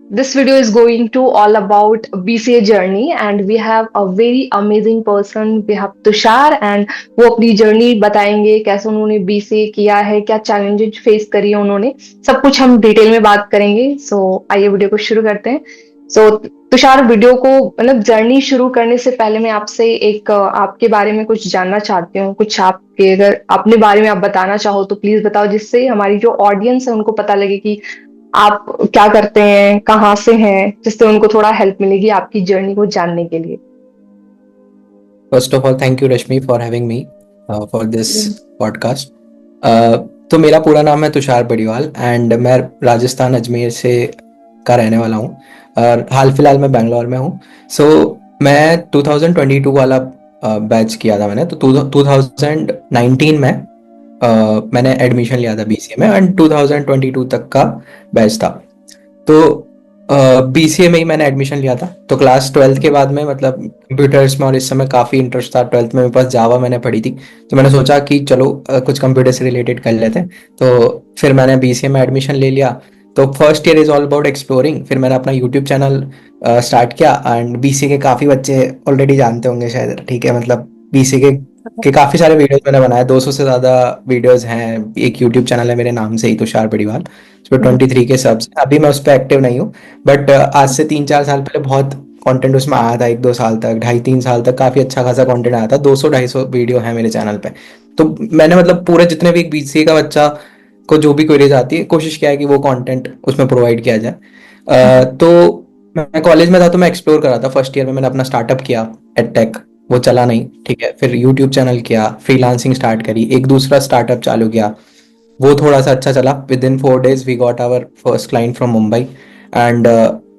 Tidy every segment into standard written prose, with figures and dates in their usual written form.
This video is going to all about BCA journey and we have a very amazing person. We have Tushar and वो अपनी journey बताएंगे कैसे उन्होंने BCA किया है, क्या चैलेंजेस फेस करी है उन्होंने, सब कुछ हम डिटेल में बात करेंगे। आइए वीडियो को शुरू करते हैं। तुषार, वीडियो को मतलब जर्नी शुरू करने से पहले मैं आपसे एक आपके बारे में कुछ जानना चाहती हूँ। कुछ आपके अगर अपने बारे में आप बताना चाहो तो प्लीज बताओ, जिससे हमारी जो ऑडियंस है उनको पता लगे कि आप क्या करते हैं, कहाँ से हैं, जिससे उनको थोड़ा हेल्प मिलेगी आपकी जर्नी को जानने के लिए। First of all thank you Rashmi for having me for this hmm. Podcast. तो मेरा पूरा नाम है तुषार बड़ीवाल एंड मैं राजस्थान अजमेर से का रहने वाला हूँ और हाल फिलहाल मैं बेंगलोर में हूँ। सो मैं 2022 वाला बैच किया था मैंने, तो 2019 में मैंने एडमिशन लिया था बीसीए में एंड 2022 तक का बैच था। तो बीसीए में ही मैंने एडमिशन लिया था। तो क्लास 12th के बाद में मतलब कंप्यूटर्स में और इस समय काफ़ी इंटरेस्ट था। 12th में मेरे पास जावा मैंने पढ़ी थी, तो मैंने सोचा कि चलो कुछ कंप्यूटर से रिलेटेड कर लेते हैं। तो फिर मैंने बीसीए में एडमिशन ले लिया। तो first year is all about exploring. फिर मैंने अपना यूट्यूब चैनल स्टार्ट किया एंड बीसीए के काफ़ी बच्चे ऑलरेडी जानते होंगे शायद, ठीक है। मतलब बीसीए के काफ़ी सारे वीडियोस मैंने बनाए, 200 से ज़्यादा वीडियोस हैं। एक यूट्यूब चैनल है मेरे नाम से ही, तुषार बड़ीवाल। उस पर 23 के सब्स। अभी मैं उस पर एक्टिव नहीं हूँ, बट आज से 3-4 साल पहले बहुत कंटेंट उसमें आया था। 1-2 साल तक, 2.5-3 साल तक काफ़ी अच्छा खासा कंटेंट आया था। 200-250 वीडियो है मेरे चैनल पे। तो मैंने मतलब पूरे जितने भी एक बीसीए का बच्चा को जो भी क्वेरीज आती है, कोशिश किया है कि वो कंटेंट उसमें प्रोवाइड किया जाए। तो मैं कॉलेज में था तो मैं एक्सप्लोर कर रहा था। फर्स्ट ईयर में मैंने अपना स्टार्टअप किया, एडटेक। वो चला नहीं, ठीक है। फिर यूट्यूब चैनल किया, फ्रीलांसिंग स्टार्ट करी, एक दूसरा स्टार्टअप चालू किया। वो थोड़ा सा अच्छा चला। Within 4 days we got our first client from Mumbai and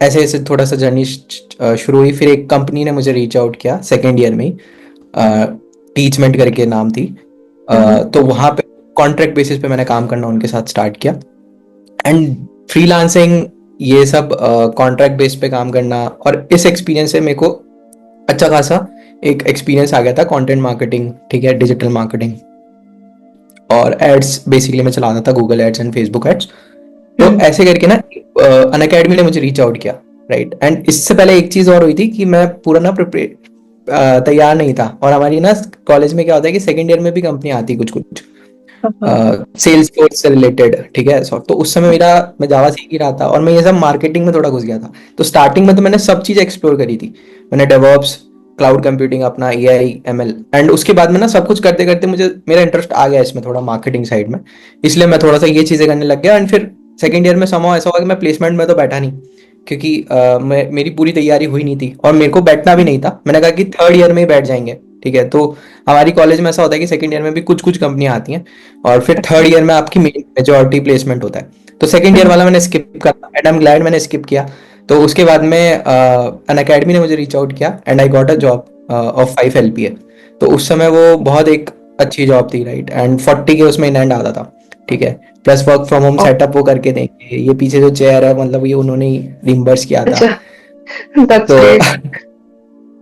ऐसे ऐसे थोड़ा सा जर्नी शुरू हुई। फिर एक कंपनी ने मुझे रीच आउट किया सेकेंड ईयर में ही, टीचमेंट करके नाम थी। तो वहाँ पे कॉन्ट्रैक्ट बेसिस पे मैंने काम करना उनके साथ स्टार्ट किया एंड फ्रीलांसिंग ये सब कॉन्ट्रैक्ट बेस पे काम करना। और इस एक्सपीरियंस से मेरे को अच्छा खासा एक एक्सपीरियंस आ गया था कंटेंट मार्केटिंग, ठीक है, डिजिटल मार्केटिंग और एड्स। बेसिकली मैं चलाता था Google ads and Facebook ads. तो ऐसे करके ना अन अकेडमी ने मुझे रीच आउट किया, राइट। एंड इससे पहले एक चीज और हुई थी कि मैं पूरा ना तैयार नहीं था। और हमारी ना कॉलेज में क्या होता है कि सेकेंड ईयर में भी कंपनी आती कुछ कुछ सेल्स फोर्स से रिलेटेड, ठीक है। तो उस समय मेरा मैं जावा सीख ही रहा था और मैं ये सब मार्केटिंग में थोड़ा घुस गया था। तो स्टार्टिंग में तो मैंने सब चीज़ एक्सप्लोर करी थी। मैंने डेवऑप्स, क्लाउड कंप्यूटिंग, अपना एआई एमएल एंड उसके बाद में ना सब कुछ करते करते मुझे मेरा इंटरेस्ट आ गया इसमें थोड़ा मार्केटिंग साइड में। इसलिए मैं थोड़ा सा ये चीज़ें करने लग गया। एंड फिर सेकेंड ईयर में समाव ऐसा हुआ कि मैं प्लेसमेंट में तो बैठा नहीं, क्योंकि मेरी पूरी तैयारी हुई नहीं थी और मेरे को बैठना भी नहीं था। मैंने कहा कि थर्ड ईयर में ही बैठ जाएंगे, ठीक है। तो हमारी कॉलेज में ऐसा होता है कि सेकंड ईयर में भी कुछ कुछ कंपनियां आती हैं और फिर थर्ड ईयर में आपकी मेजॉरिटी प्लेसमेंट होता है। तो सेकंड ईयर वाला मैंने स्किप करा एंड आई एम ग्लैड मैंने स्किप किया। तो उसके बाद में अन अकेडमी ने मुझे रीच आउट किया and I got a job of 5 LPA। तो उस समय वो बहुत एक अच्छी जॉब थी, राइट। एंड 40 के उसमें इनहैंड आता था, ठीक है। Plus work from home setup वो करके देंगे। ये पीछे जो चेयर है मतलब ये उन्होंने ही रिम्बर्स किया था। अच्छा, दैट्स तो ग्रेट।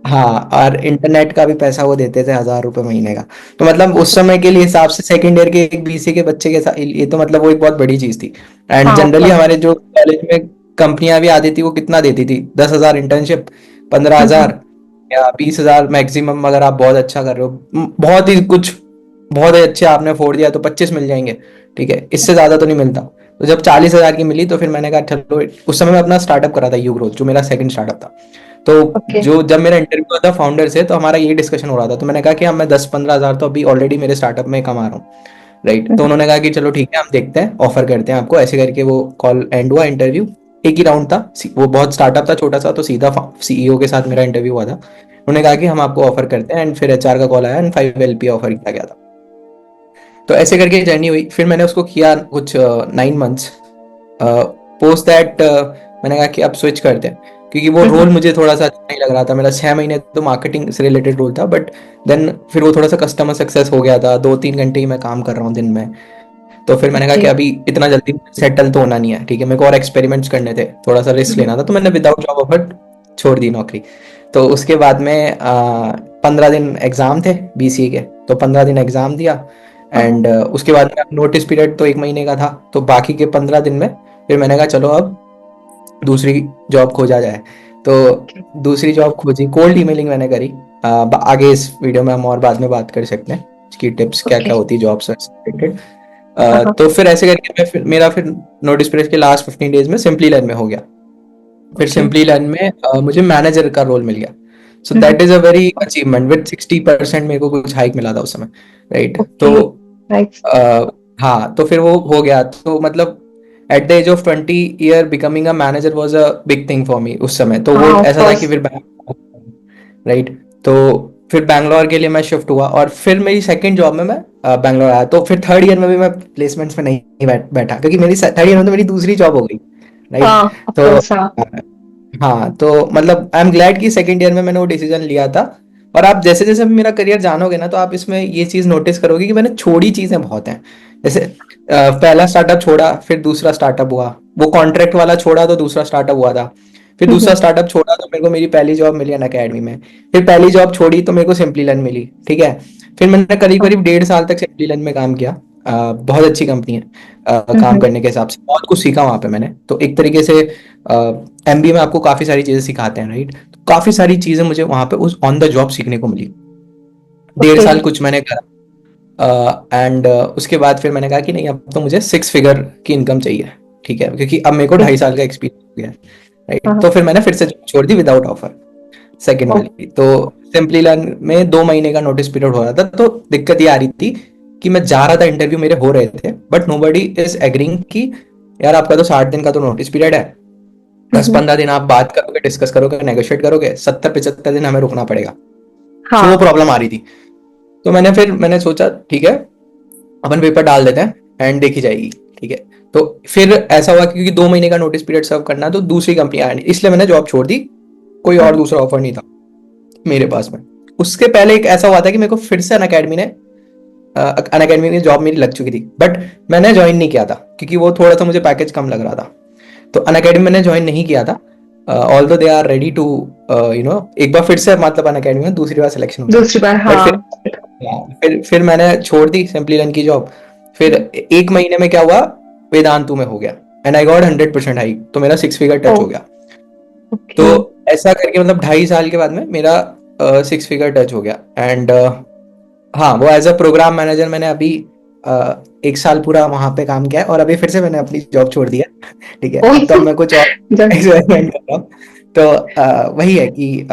हाँ, और इंटरनेट का भी पैसा वो देते थे, 1,000 रुपए महीने का। तो मतलब उस समय के लिए हिसाब से सेकेंड ईयर के एक बीसी के बच्चे के साथ ये तो मतलब वो एक बहुत बड़ी चीज थी। एंड हाँ, जनरली हमारे जो कॉलेज में कंपनियां भी आती थी वो कितना देती थी, 10,000 इंटर्नशिप, 15,000 या 20,000 मैक्सिमम। अगर आप बहुत अच्छा कर रहे हो, बहुत ही कुछ बहुत ही अच्छे आपने फोड़ दिया तो 25 मिल जाएंगे, ठीक है। इससे ज्यादा तो नहीं मिलता। तो जब 40,000 की मिली तो फिर मैंने कहा चलो। उस समय मैं अपना स्टार्टअप करा था यू ग्रोथ, जो मेरा सेकंड स्टार्टअप था। तो ओके। जो जब मेरा इंटरव्यू हुआ था फाउंडर से तो हमारा ये डिस्कशन हो रहा था। तो मैंने कहा कि हाँ, मैं 10-15 हज़ार तो अभी ऑलरेडी मेरे स्टार्टअप में कमा रहा हूँ, राइट। तो उन्होंने कहा कि चलो ठीक है, हम देखते हैं, ऑफर करते हैं आपको। ऐसे करके वो कॉल एंड हुआ। इंटरव्यू एक ही राउंड था, वो बहुत स्टार्टअप था छोटा सा, तो सीधा सीईओ के साथ मेरा इंटरव्यू हुआ था। उन्होंने कहा कि हम आपको ऑफर करते हैं एंड फिर एचआर का कॉल आया एंड 5 LP ऑफर किया गया था। तो ऐसे करके जर्नी हुई। फिर मैंने उसको किया कुछ 9 मंथ्स। पोस्ट दैट मैंने कहा कि अब स्विच करते हैं, क्योंकि वो रोल मुझे थोड़ा सा अच्छा नहीं लग रहा था। मेरा 6 महीने तो मार्केटिंग से रिलेटेड रोल था, बट देन फिर वो थोड़ा सा कस्टमर सक्सेस हो गया था। 2-3 घंटे ही मैं काम कर रहा हूँ दिन में। तो फिर मैंने कहा ओके। कि अभी इतना जल्दी सेटल तो होना नहीं है, ठीक है। मेरे को और एक्सपेरिमेंट्स करने थे, थोड़ा सा रिस्क लेना था। तो मैंने विदाउट जॉब ऑफर छोड़ दी नौकरी। तो उसके बाद में 15 दिन एग्जाम थे बीसीए के, तो 15 दिन एग्जाम दिया एंड उसके बाद में नोटिस पीरियड तो 1 महीने का था। तो बाकी के 15 दिन में फिर मैंने कहा चलो अब दूसरी जॉब खोजा जाए। तो Okay. दूसरी जॉब खोजी, कोल्ड ईमेलिंग मैंने करी। आगे इस वीडियो में हम और बाद में बात कर सकते हैं कि टिप्स क्या क्या Okay. होती है जॉब से रिलेटेड। हाँ. तो फिर ऐसे करके मेरा फिर नोटिस पीरियड के लास्ट 15 डेज में सिंपली लर्न में हो गया। फिर Okay. सिंपली लर्न में मुझे मैनेजर का रोल मिल गया। So hmm. That is a very achievement, with 60% मेरे को कुछ हाइक मिला था उस समय, राइट। तो Okay. Nice. हाँ, तो फिर वो हो गया। तो मतलब at the age of 20 year becoming a manager was a big thing for me उस समय। तो वो हाँ, of ऐसा था कि course. फिर राइट। तो फिर बैंगलोर के लिए मैं शिफ्ट हुआ और फिर मेरी सेकंड जॉब में मैं बैंगलोर आया। तो फिर थर्ड ईयर में भी मैं प्लेसमेंट्स में नहीं बैठा, क्योंकि मेरी थर्ड ईयर में तो मेरी दूसरी जॉब हो गई, राइट। हाँ, of तो course. हाँ. हाँ, तो मतलब आई एम ग्लैड कि सेकंड ईयर में मैंने वो डिसीजन लिया था। और आप जैसे जैसे भी मेरा करियर जानोगे ना, तो आप इसमें ये चीज़ नोटिस करोगे कि मैंने छोड़ी चीज़ें बहुत हैं। जैसे पहला स्टार्टअप छोड़ा, फिर दूसरा स्टार्टअप हुआ, वो कॉन्ट्रैक्ट वाला छोड़ा तो दूसरा स्टार्टअप हुआ था। फिर दूसरा हम्म. स्टार्टअप छोड़ा तो मेरे को मेरी पहली जॉब मिली अन अकेडमी में। फिर पहली जॉब छोड़ी तो मेरे को सिंपली लर्न मिली, ठीक है। फिर मैंने करीब हाँ. करीब 1.5 साल तक सिंपली लर्न में काम किया। बहुत अच्छी कंपनी है। काम हम्म. करने के हिसाब से बहुत कुछ सीखा वहाँ पे मैंने। तो एक तरीके से एमबीए में आपको काफ़ी सारी चीज़ें सिखाते हैं, राइट। तो काफ़ी सारी चीज़ें मुझे वहाँ पे उस ऑन द जॉब सीखने को मिली। 1.5 साल Okay. कुछ मैंने करा एंड उसके बाद फिर मैंने कहा कि नहीं, अब तो मुझे 6 फिगर की इनकम चाहिए, ठीक है, क्योंकि अब मेरे को Okay. 2.5 साल का एक्सपीरियंस हो गया है, राइट। हाँ. तो फिर मैंने फिर से job छोड़ दी विदाउट ऑफर, सेकंड ओ. वाली। तो सिंपली लर्न में 2 महीने का नोटिस पीरियड हो रहा था। तो दिक्कत ये आ रही थी कि मैं जा रहा था, इंटरव्यू मेरे हो रहे थे, बट नोबडी इज एग्रीइंग कि यार आपका तो 60 दिन का तो नोटिस पीरियड है, दस हम्म. पंद्रह दिन आप बात करोगे, डिस्कस करोगे, नेगोशिएट करोगे, 70-75 दिन हमें रुकना पड़ेगा। सो वो हाँ. प्रॉब्लम आ रही थी। तो मैंने सोचा ठीक है, अपन पेपर डाल देते हैं एंड देखी जाएगी, ठीक है। तो फिर ऐसा हुआ कि क्योंकि 2 महीने का नोटिस पीरियड सर्व करना है, तो दूसरी कंपनी आई नहीं, इसलिए मैंने जॉब छोड़ दी। कोई और हाँ. दूसरा ऑफर नहीं था मेरे पास में। उसके पहले एक ऐसा हुआ था कि मेरे को फिर से अन अकेडमी में जॉब मेरी लग चुकी थी, बट मैंने ज्वाइन नहीं किया था क्योंकि वो थोड़ा सा मुझे पैकेज कम लग रहा था। तो अन अकेडमी मैंने ज्वाइन नहीं किया था। ऑल दो दे आर रेडी टू एक बार फिर से मतलब अन अकेडमी में दूसरी बार सिलेक्शन हो जाए। दूसरी बार. बट फिर हाँ. फिर मैंने छोड़ दी सिंपली रन की जॉब। फिर हम्म. 1 महीने में क्या हुआ, वेदांतु में हो गया एंड आई गॉट 100% हाई, तो मेरा 6 फिगर ओ. टच हो गया। तो ओके. ऐसा करके मतलब 2.5 साल के बाद में मेरा 6 फिगर टच हो गया एंड हाँ, वो एज अ प्रोग्राम मैनेजर मैंने अभी 1 साल पूरा वहां पे काम किया है और अभी फिर से मैंने अपनी जॉब छोड़ दिया, ठीक है। ओ. अब तो मैं कुछ और एक्सपेरिमेंट कर रहा हूँ। तो वही है कि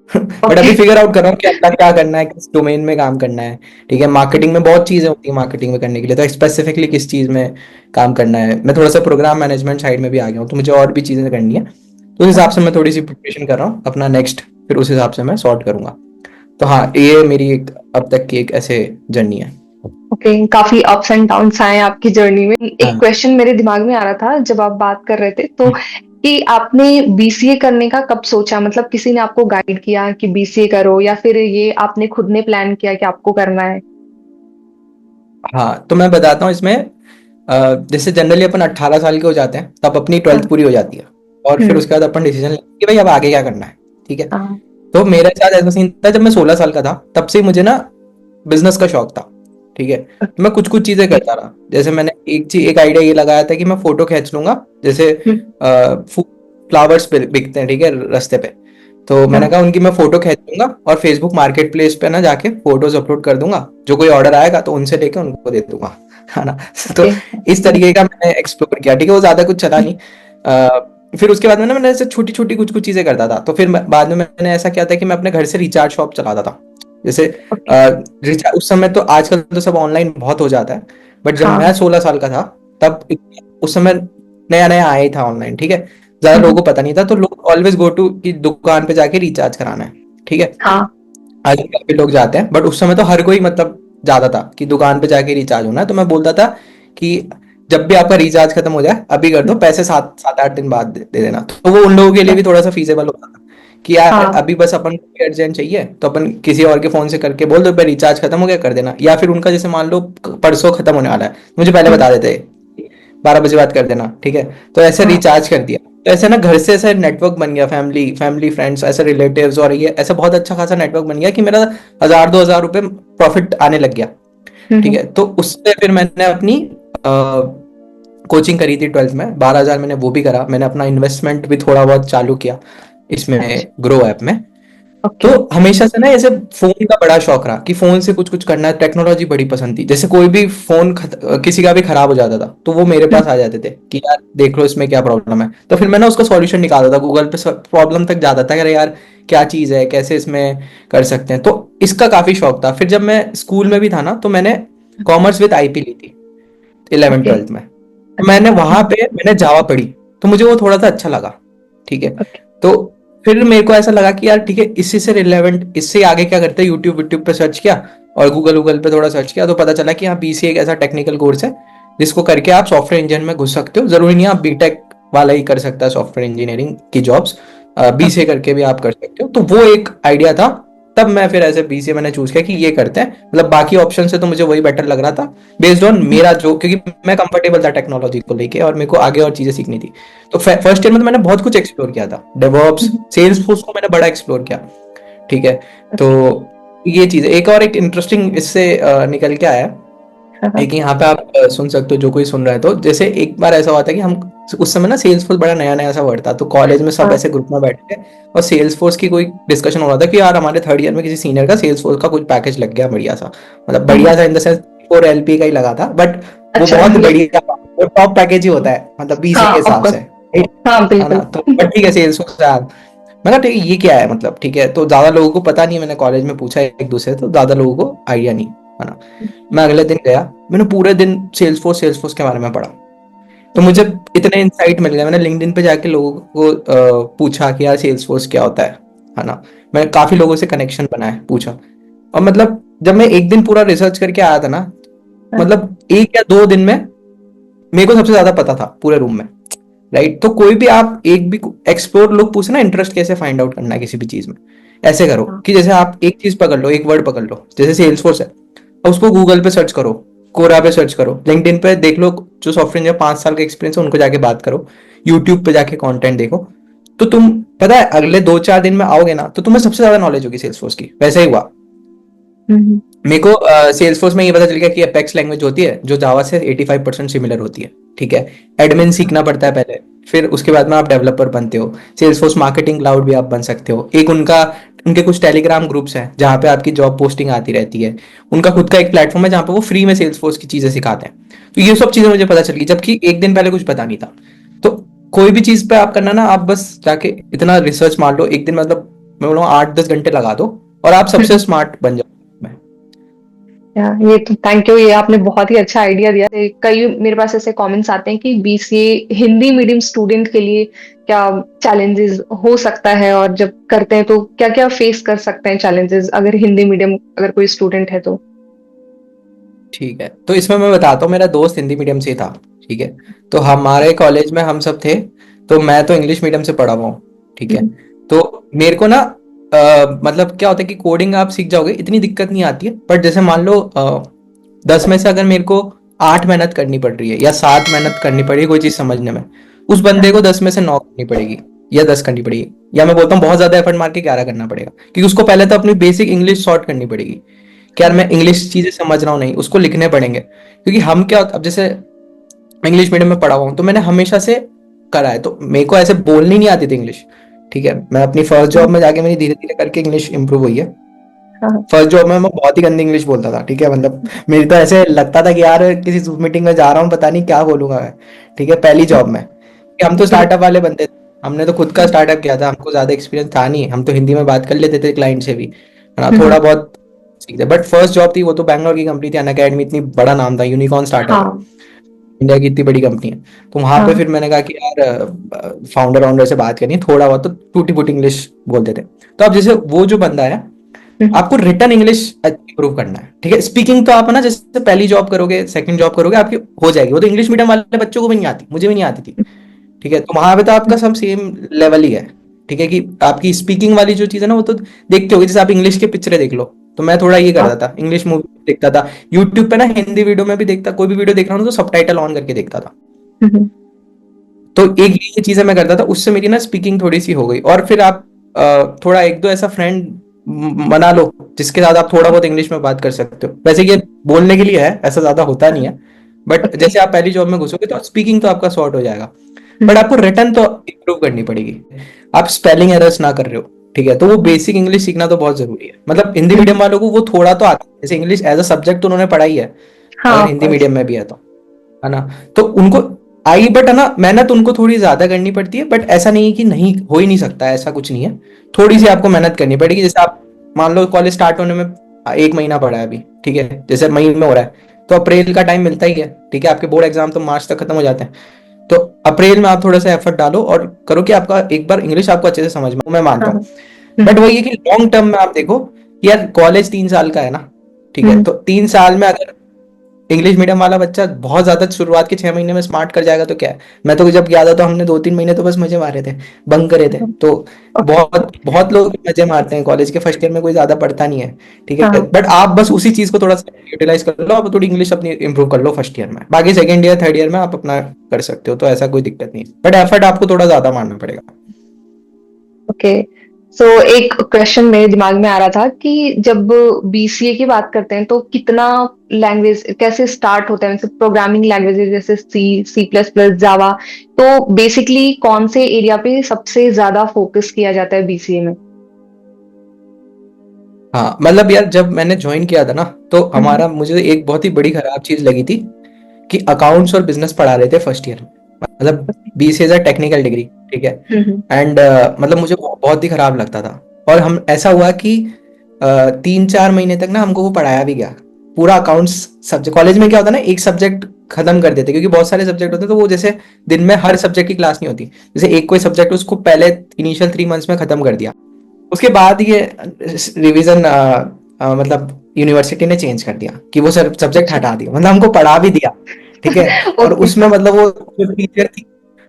बट ओके. अभी फिगर आउट कर रहा हूँ कि अपना क्या करना है, किस डोमेन में काम करना है, ठीक है। मार्केटिंग में बहुत चीजें होती है मार्केटिंग में करने के लिए, तो स्पेसिफिकली किस चीज में काम करना है। मैं थोड़ा सा प्रोग्राम मैनेजमेंट साइड में भी आ गया हूँ, तो मुझे और भी चीजें करनी है। तो उस हिसाब से मैं थोड़ी सी प्रिपरेशन कर रहा हूँ अपना नेक्स्ट, फिर उस हिसाब से मैं सॉर्ट करूंगा। तो हाँ, ये मेरी एक अब तक की एक ऐसे जर्नी है। ओके. काफी अप्स एंड डाउन्स आए आपकी जर्नी में. एक हाँ। क्वेश्चन मेरे दिमाग में आ रहा था जब आप बात कर रहे थे, तो हम्म। कि आपने बीसीए करने का कब सोचा? मतलब किसी ने आपको गाइड किया कि बीसीए करो, या फिर ये आपने खुद ने प्लान किया कि आपको करना है? हाँ, तो मैं बताता हूँ इसमें। जैसे जनरली अपन 18 साल के हो जाते हैं तब अपनी हाँ. 12th पूरी हो जाती है, और फिर हम्म. उसके बाद अपन डिसीजन लेते हैं कि भाई अब आगे क्या करना है, ठीक है। हाँ. तो मेरे साथ ऐसा सीन था, जब मैं 16 साल का था तब से मुझे ना बिजनेस का शौक था, ठीक है। तो मैं कुछ कुछ चीजें करता रहा। जैसे मैंने एक आइडिया ये लगाया था कि मैं फोटो खींच लूंगा, जैसे हम्म. फ्लावर्स बिकते हैं, ठीक है, रास्ते पे। तो मैंने हाँ. कहा उनकी मैं फोटो खींच लूंगा और फेसबुक मार्केट प्लेस पे ना जाके फोटोज अपलोड कर दूंगा, जो कोई ऑर्डर आएगा तो उनसे लेके उनको दे दूंगा, है ना। तो ओके. इस तरीके का मैंने एक्सप्लोर किया, ठीक है। वो ज्यादा कुछ चला नहीं। फिर उसके बाद में ना मैंने ऐसे छोटी छोटी कुछ कुछ चीजें करता था। तो फिर बाद में मैंने ऐसा किया था कि मैं अपने घर से रिचार्ज शॉप चलाता था। जैसे ओके. उस समय तो, आजकल तो सब ऑनलाइन बहुत हो जाता है, बट जब मैं हाँ. 16 साल का था तब उस समय नया नया आया ही था ऑनलाइन, ठीक है। ज्यादा लोगों हम्म. को पता नहीं था, तो लोग ऑलवेज गो टू की दुकान पे जाके रिचार्ज कराना है, ठीक है। हाँ. आज भी काफी लोग जाते हैं, बट उस समय तो हर कोई मतलब जाता था कि दुकान पे जाके रिचार्ज होना है। तो मैं बोलता था कि जब भी आपका रिचार्ज खत्म हो जाए अभी कर दो, पैसे 7-8 दिन बाद दे देना। तो वो उन लोगों के लिए भी थोड़ा सा फीजेबल होता था कि यार हाँ. अभी बस अपन को अर्जेंट चाहिए, तो अपन किसी और के फोन से करके बोल दो भाई रिचार्ज खत्म हो गया, कर देना। या फिर उनका जैसे मान लो परसों खत्म होने वाला है, मुझे पहले हम्म. बता देते 12 बजे बात कर देना, ठीक है। तो ऐसे हाँ. रिचार्ज कर दिया। तो ऐसे ना घर से ऐसा नेटवर्क बन गया, फैमिली फैमिली फ्रेंड्स ऐसे रिलेटिव्स, और ये ऐसा बहुत अच्छा खासा नेटवर्क बन गया कि मेरा 1,000-2,000 रुपये प्रॉफिट आने लग गया, ठीक हम्म. है। तो उससे फिर मैंने अपनी कोचिंग करी थी 12th में, 12,000 मैंने वो भी करा, मैंने अपना इन्वेस्टमेंट भी थोड़ा बहुत चालू किया इसमें, अच्छा। ग्रो ऐप में। तो ओके। हमेशा से ना ऐसे फोन का बड़ा शौक रहा कि फोन से कुछ कुछ करना है, टेक्नोलॉजी बड़ी पसंद थी। जैसे कोई भी फोन किसी का भी खराब हो जाता था तो वो मेरे पास आ जाते थे कि यार देख लो इसमें क्या प्रॉब्लम है, तो फिर मैं ना उसका सॉल्यूशन निकालता था, गूगल पे प्रॉब्लम तक जाता था कि अरे यार क्या चीज़ है, कैसे इसमें कर सकते हैं। तो इसका काफी शौक था। फिर जब मैं स्कूल में भी था ना तो मैंने कॉमर्स विद आईपी ली थी 11 ओके। 12th में। तो मैंने अच्छा। वहां पे मैंने जावा पढ़ी, तो मुझे वो थोड़ा सा अच्छा लगा। ठीक है। ओके। तो फिर मेरे को ऐसा लगा कि यार ठीक है, इसी से रिलेवेंट, इससे आगे क्या करते हैं, यूट्यूब यूट्यूब पे सर्च किया और गूगल गूगल पे थोड़ा सर्च किया, तो पता चला कि हाँ बीसीए एक ऐसा टेक्निकल कोर्स है जिसको करके आप सॉफ्टवेयर इंजीनियर में घुस सकते हो। जरूरी नहीं आप बीटेक वाला ही कर सकता है सॉफ्टवेयर इंजीनियरिंग की जॉब्स, बीसीए ओके। करके भी आप कर सकते हो। तो वो एक आइडिया था। तब मैं फिर ऐसे बीसीए मैंने चूज किया कि ये करते हैं, मतलब बाकी ऑप्शन से तो मुझे वही बेटर लग रहा था बेस्ड ऑन मेरा जो, क्योंकि मैं कंफर्टेबल था टेक्नोलॉजी को लेके और मेरे को आगे और चीजें सीखनी थी। तो फर्स्ट ईयर में तो मैंने बहुत कुछ एक्सप्लोर किया था, डेवऑप्स, सेल्स फोर्स को मैंने बड़ा एक्सप्लोर किया। ठीक है। तो ओके। ये चीज एक और एक इंटरेस्टिंग इससे निकल के आया। हाँ। एक यहाँ पे आप सुन सकते हो जो कोई सुन रहा है, तो जैसे एक बार ऐसा हुआ था कि हम उस समय ना सेल्स फोर्स बड़ा नया नया सा वर्ड था, तो कॉलेज में सब हाँ। ऐसे ग्रुप में बैठे थे और सेल्स फोर्स की कोई डिस्कशन हो रहा था कि यार हमारे थर्ड ईयर में किसी सीनियर का सेल्स फोर्स का कुछ पैकेज लग गया बढ़िया सा, मतलब बढ़िया सा इन द सेंस 4 LP का ही लगा था, बट वो अच्छा। बहुत ये। बढ़िया, वो टॉप पैकेज ही होता है मतलब बीसीए के हाँ, ऑफ हिसाब से, कोर्स। right? हाँ, है ना। बिल्कुल। तो बट ठीक है, सेल्स फोर्स यार मैं कहा ठीक है ये क्या है, मतलब ठीक है, तो ज्यादा लोगों को पता नहीं, मैंने कॉलेज में पूछा एक दूसरे से, तो ज्यादा लोगों को आइडिया नहीं, है ना। मैं अगले दिन गया, मैंने पूरे दिन सेल्स फोर्स के बारे में पढ़ा, तो मुझे ओके। इतने इंसाइट मिल गए। मैंने लिंक्डइन पे जाके लोगों को पूछा कि यार सेल्स फोर्स क्या होता है ना। मैं काफी लोगों से कनेक्शन बनाया, पूछा, और मतलब जब मैं एक दिन पूरा रिसर्च करके आया था ना, हाँ। मतलब 1 या 2 दिन में मेरे को सबसे ज्यादा पता था पूरे रूम में, राइट। तो कोई भी आप एक भी एक्सप्लोर, लोग पूछे ना इंटरेस्ट कैसे फाइंड आउट करना है किसी भी चीज में, ऐसे करो हाँ। कि जैसे आप एक चीज पकड़ लो, एक वर्ड पकड़ लो, जैसे सेल्स फोर्स है, और उसको गूगल पे सर्च करो, कोरा पे सर्च करो, लिंक्डइन पे देख लो, जो सॉफ्टवेयर इंजीनियर 5 साल का एक्सपीरियंस है उनको जाके बात करो, यूट्यूब पे जाके कंटेंट देखो, तो तुम पता है अगले 2 4 दिन में आओगे ना तो तुम्हें सबसे ज्यादा नॉलेज होगी सेल्स फोर्स की। वैसे ही हुआ हम्म। मेरे को। सेल्स फोर्स में ये पता चल गया कि अपेक्स लैंग्वेज होती है जो जावा से 85% सिमिलर होती है। ठीक है। एडमिन अच्छा। सीखना पड़ता है पहले, फिर उसके बाद में आप डेवलपर बनते हो। सेल्स फोर्स मार्केटिंग क्लाउड भी आप बन सकते हो। एक उनका, उनके कुछ टेलीग्राम ग्रुप्स हैं जहाँ पे आपकी जॉब पोस्टिंग आती रहती है। उनका खुद का एक प्लेटफॉर्म है जहाँ पे वो फ्री में सेल्स फोर्स की चीजें सिखाते हैं। तो ये सब चीजें मुझे पता चल गई, जबकि एक दिन पहले कुछ पता नहीं था। तो कोई भी चीज पे आप करना ना, आप बस जाके इतना रिसर्च मार लो एक दिन, मतलब मैं बोलूँ 8 10 घंटे लगा दो और आप सबसे स्मार्ट बन जाओ। ये तो थैंक यू, ये आपने बहुत ही अच्छा आइडिया दिया। कई मेरे पास ऐसे कमेंट्स आते हैं कि बीसीए हिंदी मीडियम स्टूडेंट के लिए क्या चैलेंजेस हो सकता है, और जब करते हैं तो क्या क्या फेस कर सकते हैं चैलेंजेस, अगर हिंदी मीडियम अगर कोई स्टूडेंट है तो। ठीक है, तो इसमें मैं बताता हूँ, मेरा दोस्त हिंदी मीडियम से ही था। ठीक है। तो हमारे कॉलेज में हम सब थे, तो मैं तो इंग्लिश मीडियम से पढ़ा हुआ हूँ। ठीक है। हम्म। तो मेरे को ना मतलब क्या होता है कि कोडिंग आप सीख जाओगे, इतनी दिक्कत नहीं आती है, बट जैसे मान लो 10 में से अगर मेरे को 8 मेहनत करनी पड़ रही है या 7 मेहनत करनी पड़ी है कोई चीज समझने में, उस बंदे को 10 में से 9 करनी पड़ेगी या 10 करनी पड़ेगी, या मैं बोलता हूँ बहुत ज्यादा एफर्ट मार के 11 करना पड़ेगा, क्योंकि उसको पहले तो अपनी बेसिक इंग्लिश सॉर्ट करनी पड़ेगी कि यार मैं इंग्लिश चीजें समझ रहा हूँ नहीं, उसको लिखने पड़ेंगे। क्योंकि हम क्या, अब जैसे इंग्लिश मीडियम में पढ़ा हुआ हूँ तो मैंने हमेशा से करा है, तो मेरे को ऐसे बोलनी नहीं आती थी इंग्लिश। ठीक है। मैं अपनी फर्स्ट जॉब में जाके मेरी धीरे धीरे करके इंग्लिश इंप्रूव हुई है। हाँ। फर्स्ट जॉब में मैं बहुत ही गंदी इंग्लिश बोलता था। ठीक है। मतलब मेरी तो ऐसे लगता था कि यार किसी जूम मीटिंग में जा रहा हूँ, पता नहीं क्या बोलूंगा मैं। ठीक है। पहली जॉब में कि हम तो स्टार्टअप वाले बंदे थे, हमने तो खुद का स्टार्टअप किया था, हमको ज्यादा एक्सपीरियंस था नहीं, हम तो हिंदी में बात कर लेते थे क्लाइंट से भी, है ना, थोड़ा बहुत सीखते। बट फर्स्ट जॉब थी वो तो बैंगलोर की कंपनी थी, अनअकैडमी, इतनी बड़ा नाम था, यूनिकॉर्न स्टार्टअप है, हाँ। इंडिया की इतनी बड़ी कंपनी है। तो वहां पे हाँ। फिर मैंने कहा कि यार फाउंडर वाउंडर से बात करनी है, थोड़ा बहुत तो टूटी फूटी इंग्लिश बोलते थे। तो अब जैसे वो जो बंदा है, आपको रिटर्न इंग्लिश इंप्रूव करना है। ठीक है। स्पीकिंग तो आप है ना, जैसे पहली जॉब करोगे सेकंड जॉब करोगे आपकी हो जाएगी, वो तो इंग्लिश मीडियम वाले बच्चों को भी नहीं आती, मुझे भी नहीं आती थी। ठीक है। तो वहां पे तो आपका सब सेम लेवल ही है। ठीक है। कि आपकी स्पीकिंग वाली जो चीज है ना वो तो देखते होगे, जैसे आप इंग्लिश के पिक्चरें देख लो, तो मैं थोड़ा ये करता हाँ। था, इंग्लिश मूवी देखता था, यूट्यूब पे ना हिंदी वीडियो में भी देखता, कोई भी वीडियो देख रहा हूँ तो सबटाइटल ऑन करके देखता था। तो एक ये चीजें मैं करता था, उससे मेरी ना स्पीकिंग थोड़ी सी हो गई। और फिर आप थोड़ा एक दो ऐसा फ्रेंड बना लो जिसके साथ आप थोड़ा बहुत इंग्लिश में बात कर सकते हो। वैसे ये बोलने के लिए है, ऐसा ज्यादा होता नहीं है, बट ओके। जैसे आप पहली जॉब में घुसोगे तो स्पीकिंग तो आपका सॉर्ट हो जाएगा, बट हम्म। आपको रिटर्न तो इम्प्रूव करनी पड़ेगी। आप स्पेलिंग एरर्स ना कर रहे हो, ठीक है, तो वो बेसिक इंग्लिश सीखना तो बहुत जरूरी है। मतलब हिंदी मीडियम हम्म। वालों को वो थोड़ा तो आता है, जैसे इंग्लिश एज अ सब्जेक्ट तो उन्होंने पढ़ाई है, हाँ, अगर ऑफ हिंदी कोर्स। मीडियम में भी है ना, तो उनको आई, बट है ना, मेहनत उनको थोड़ी ज्यादा करनी पड़ती है। बट ऐसा नहीं है कि नहीं हो ही नहीं सकता, ऐसा कुछ नहीं है, थोड़ी सी आपको मेहनत करनी पड़ेगी। जैसे आप मान लो कॉलेज स्टार्ट होने में 1 महीना पड़ा है अभी, ठीक है, जैसे मई में हो रहा है, तो अप्रैल का टाइम मिलता ही है, ठीक है, आपके बोर्ड एग्जाम तो मार्च तक खत्म हो जाते हैं। तो अप्रैल में आप थोड़ा सा एफर्ट डालो और करो कि आपका एक बार इंग्लिश आपको अच्छे से समझ में, मैं हाँ, मानता हाँ। हूँ। बट वही है कि लॉन्ग टर्म में आप देखो कि यार कॉलेज 3 साल का है ना, ठीक है, हम्म। तो 3 साल में अगर इंग्लिश मीडियम वाला बच्चा बहुत ज्यादा शुरुआत के 6 महीने में स्मार्ट कर जाएगा तो क्या है। मैं तो जब गया था तो हमने 2-3 महीने तो बस मजे मारे थे, बंक करे थे। तो ओके। बहुत बहुत लोग मजे मारते हैं कॉलेज के फर्स्ट ईयर में, कोई ज्यादा पढ़ता नहीं है, ठीक है, हाँ। बट आप बस उसी चीज को थोड़ा सा यूटिलाइज कर लो, आप थोड़ी इंग्लिश अपनी इंप्रूव कर लो फर्स्ट ईयर में, बाकी सेकंड ईयर थर्ड ईयर में आप अपना कर सकते हो, तो ऐसा कोई दिक्कत नहीं है, बट एफर्ट आपको थोड़ा ज्यादा मारना पड़ेगा। ओके। सो एक क्वेश्चन मेरे दिमाग में आ रहा था कि जब बीसीए की बात करते हैं तो कितना लैंग्वेज कैसे स्टार्ट होता है, जैसे प्रोग्रामिंग लैंग्वेजेस जैसे सी, सी प्लस प्लस, जावा, तो बेसिकली कौन से एरिया पे सबसे ज्यादा फोकस किया जाता है बीसीए में? हाँ, मतलब यार जब मैंने ज्वाइन किया था ना, तो हम्म। हमारा मुझे एक बहुत ही बड़ी खराब चीज लगी थी कि अकाउंट्स और बिजनेस पढ़ा रहे थे फर्स्ट ईयर में। मतलब BCA is a technical degree, ठीक है, हम्म। एंड मतलब मुझे बहुत ही खराब लगता था। और हम ऐसा हुआ कि 3-4 महीने तक ना हमको वो पढ़ाया भी गया, पूरा अकाउंट्स सब्जेक्ट। कॉलेज में क्या होता है ना, एक सब्जेक्ट खत्म कर देते, क्योंकि बहुत सारे सब्जेक्ट होते हैं, तो वो जैसे दिन में हर सब्जेक्ट की क्लास नहीं होती, जैसे एक कोई सब्जेक्ट उसको पहले इनिशियल 3 मंथ्स में खत्म कर दिया, उसके बाद ये रिवीजन मतलब यूनिवर्सिटी ने चेंज कर दिया कि वो सब्जेक्ट अच्छा। हटा दिया, मतलब हमको पढ़ा भी दिया, ठीक है। और ओके। उसमें मतलब वो जो टीचर थी,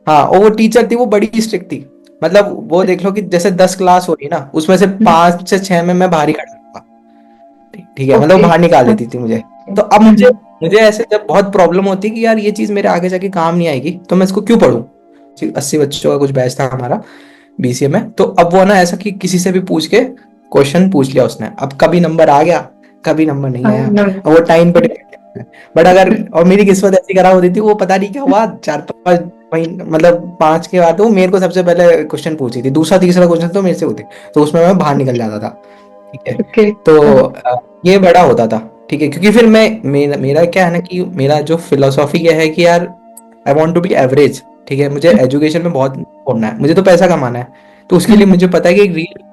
हाँ, और वो टीचर थी वो बड़ी स्ट्रिक्ट थी। मतलब वो देख लो कि जैसे 10 क्लास हो रही ना, उसमें से 5 से 6 में मैं बाहर ही खड़ा था, ठीक है, मतलब वो ओके। बाहर निकाल देती थी मुझे। तो अब मुझे मुझे ऐसे जब बहुत प्रॉब्लम होती है कि यार ये चीज मेरे आगे जाके काम नहीं आएगी, तो मैं इसको क्यों पढूं। 80 बच्चों का कुछ बैच था हमारा बीसीए में, तो अब वो ना ऐसा कि किसी से भी पूछ के क्वेश्चन पूछ लिया उसने, अब कभी नंबर आ गया, कभी नंबर नहीं हाँ, आया, no, और वो टाइम पे डिपेंड है। बट अगर, और मेरी किस्मत ऐसी खराब होती थी, वो पता नहीं क्या हुआ, 4-5 महीने मतलब 5 के बाद वो मेरे को सबसे पहले क्वेश्चन पूछी थी, दूसरा तीसरा क्वेश्चन तो मेरे से होते, तो उसमें मैं बाहर निकल जाता था, ठीक है। ओके। तो हाँ। ये बड़ा होता था, ठीक है, क्योंकि फिर मेरा क्या है ना कि मेरा जो फिलोसॉफी ये है कि यार I want to be average, ठीक है, मुझे एजुकेशन में बहुत पढ़ना है, मुझे तो पैसा कमाना है, तो उसके लिए मुझे पता है कि एक रील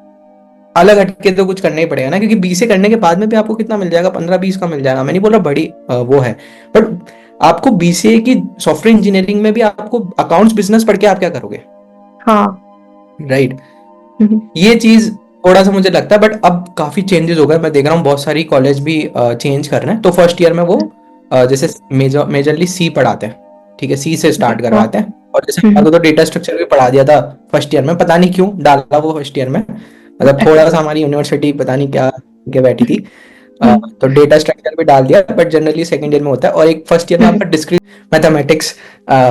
अलग हटके तो कुछ करना ही पड़ेगा ना, क्योंकि बीसीए करने के बाद में भी आपको कितना मिल जाएगा, 15-20 का मिल जाएगा, मैं नहीं बोल रहा बड़ी वो है, बट आपको बीसीए की सॉफ्टवेयर इंजीनियरिंग में भी आपको अकाउंट्स बिजनेस पढ़ के आप क्या करोगे, हाँ। राइट। हम्म। ये चीज थोड़ा सा मुझे लगता है, बट अब काफी चेंजेस हो गए, मैं देख रहा हूँ बहुत सारी कॉलेज भी चेंज कर रहे हैं। तो फर्स्ट ईयर में वो जैसे मेजरली सी पढ़ाते हैं, ठीक है, सी से स्टार्ट हाँ। करवाते हैं, और जैसे हम्म। हमारे को तो डेटा स्ट्रक्चर भी पढ़ा दिया था फर्स्ट ईयर में, पता नहीं क्यों डाला वो फर्स्ट ईयर में, मतलब थोड़ा सा हमारी यूनिवर्सिटी पता नहीं क्या के बैठी थी। तो डेटा स्ट्रक्चर भी डाल दिया, बट जनरली सेकंड ईयर में होता है, और एक फर्स्ट ईयर में आपका डिस्क्रीट मैथमेटिक्स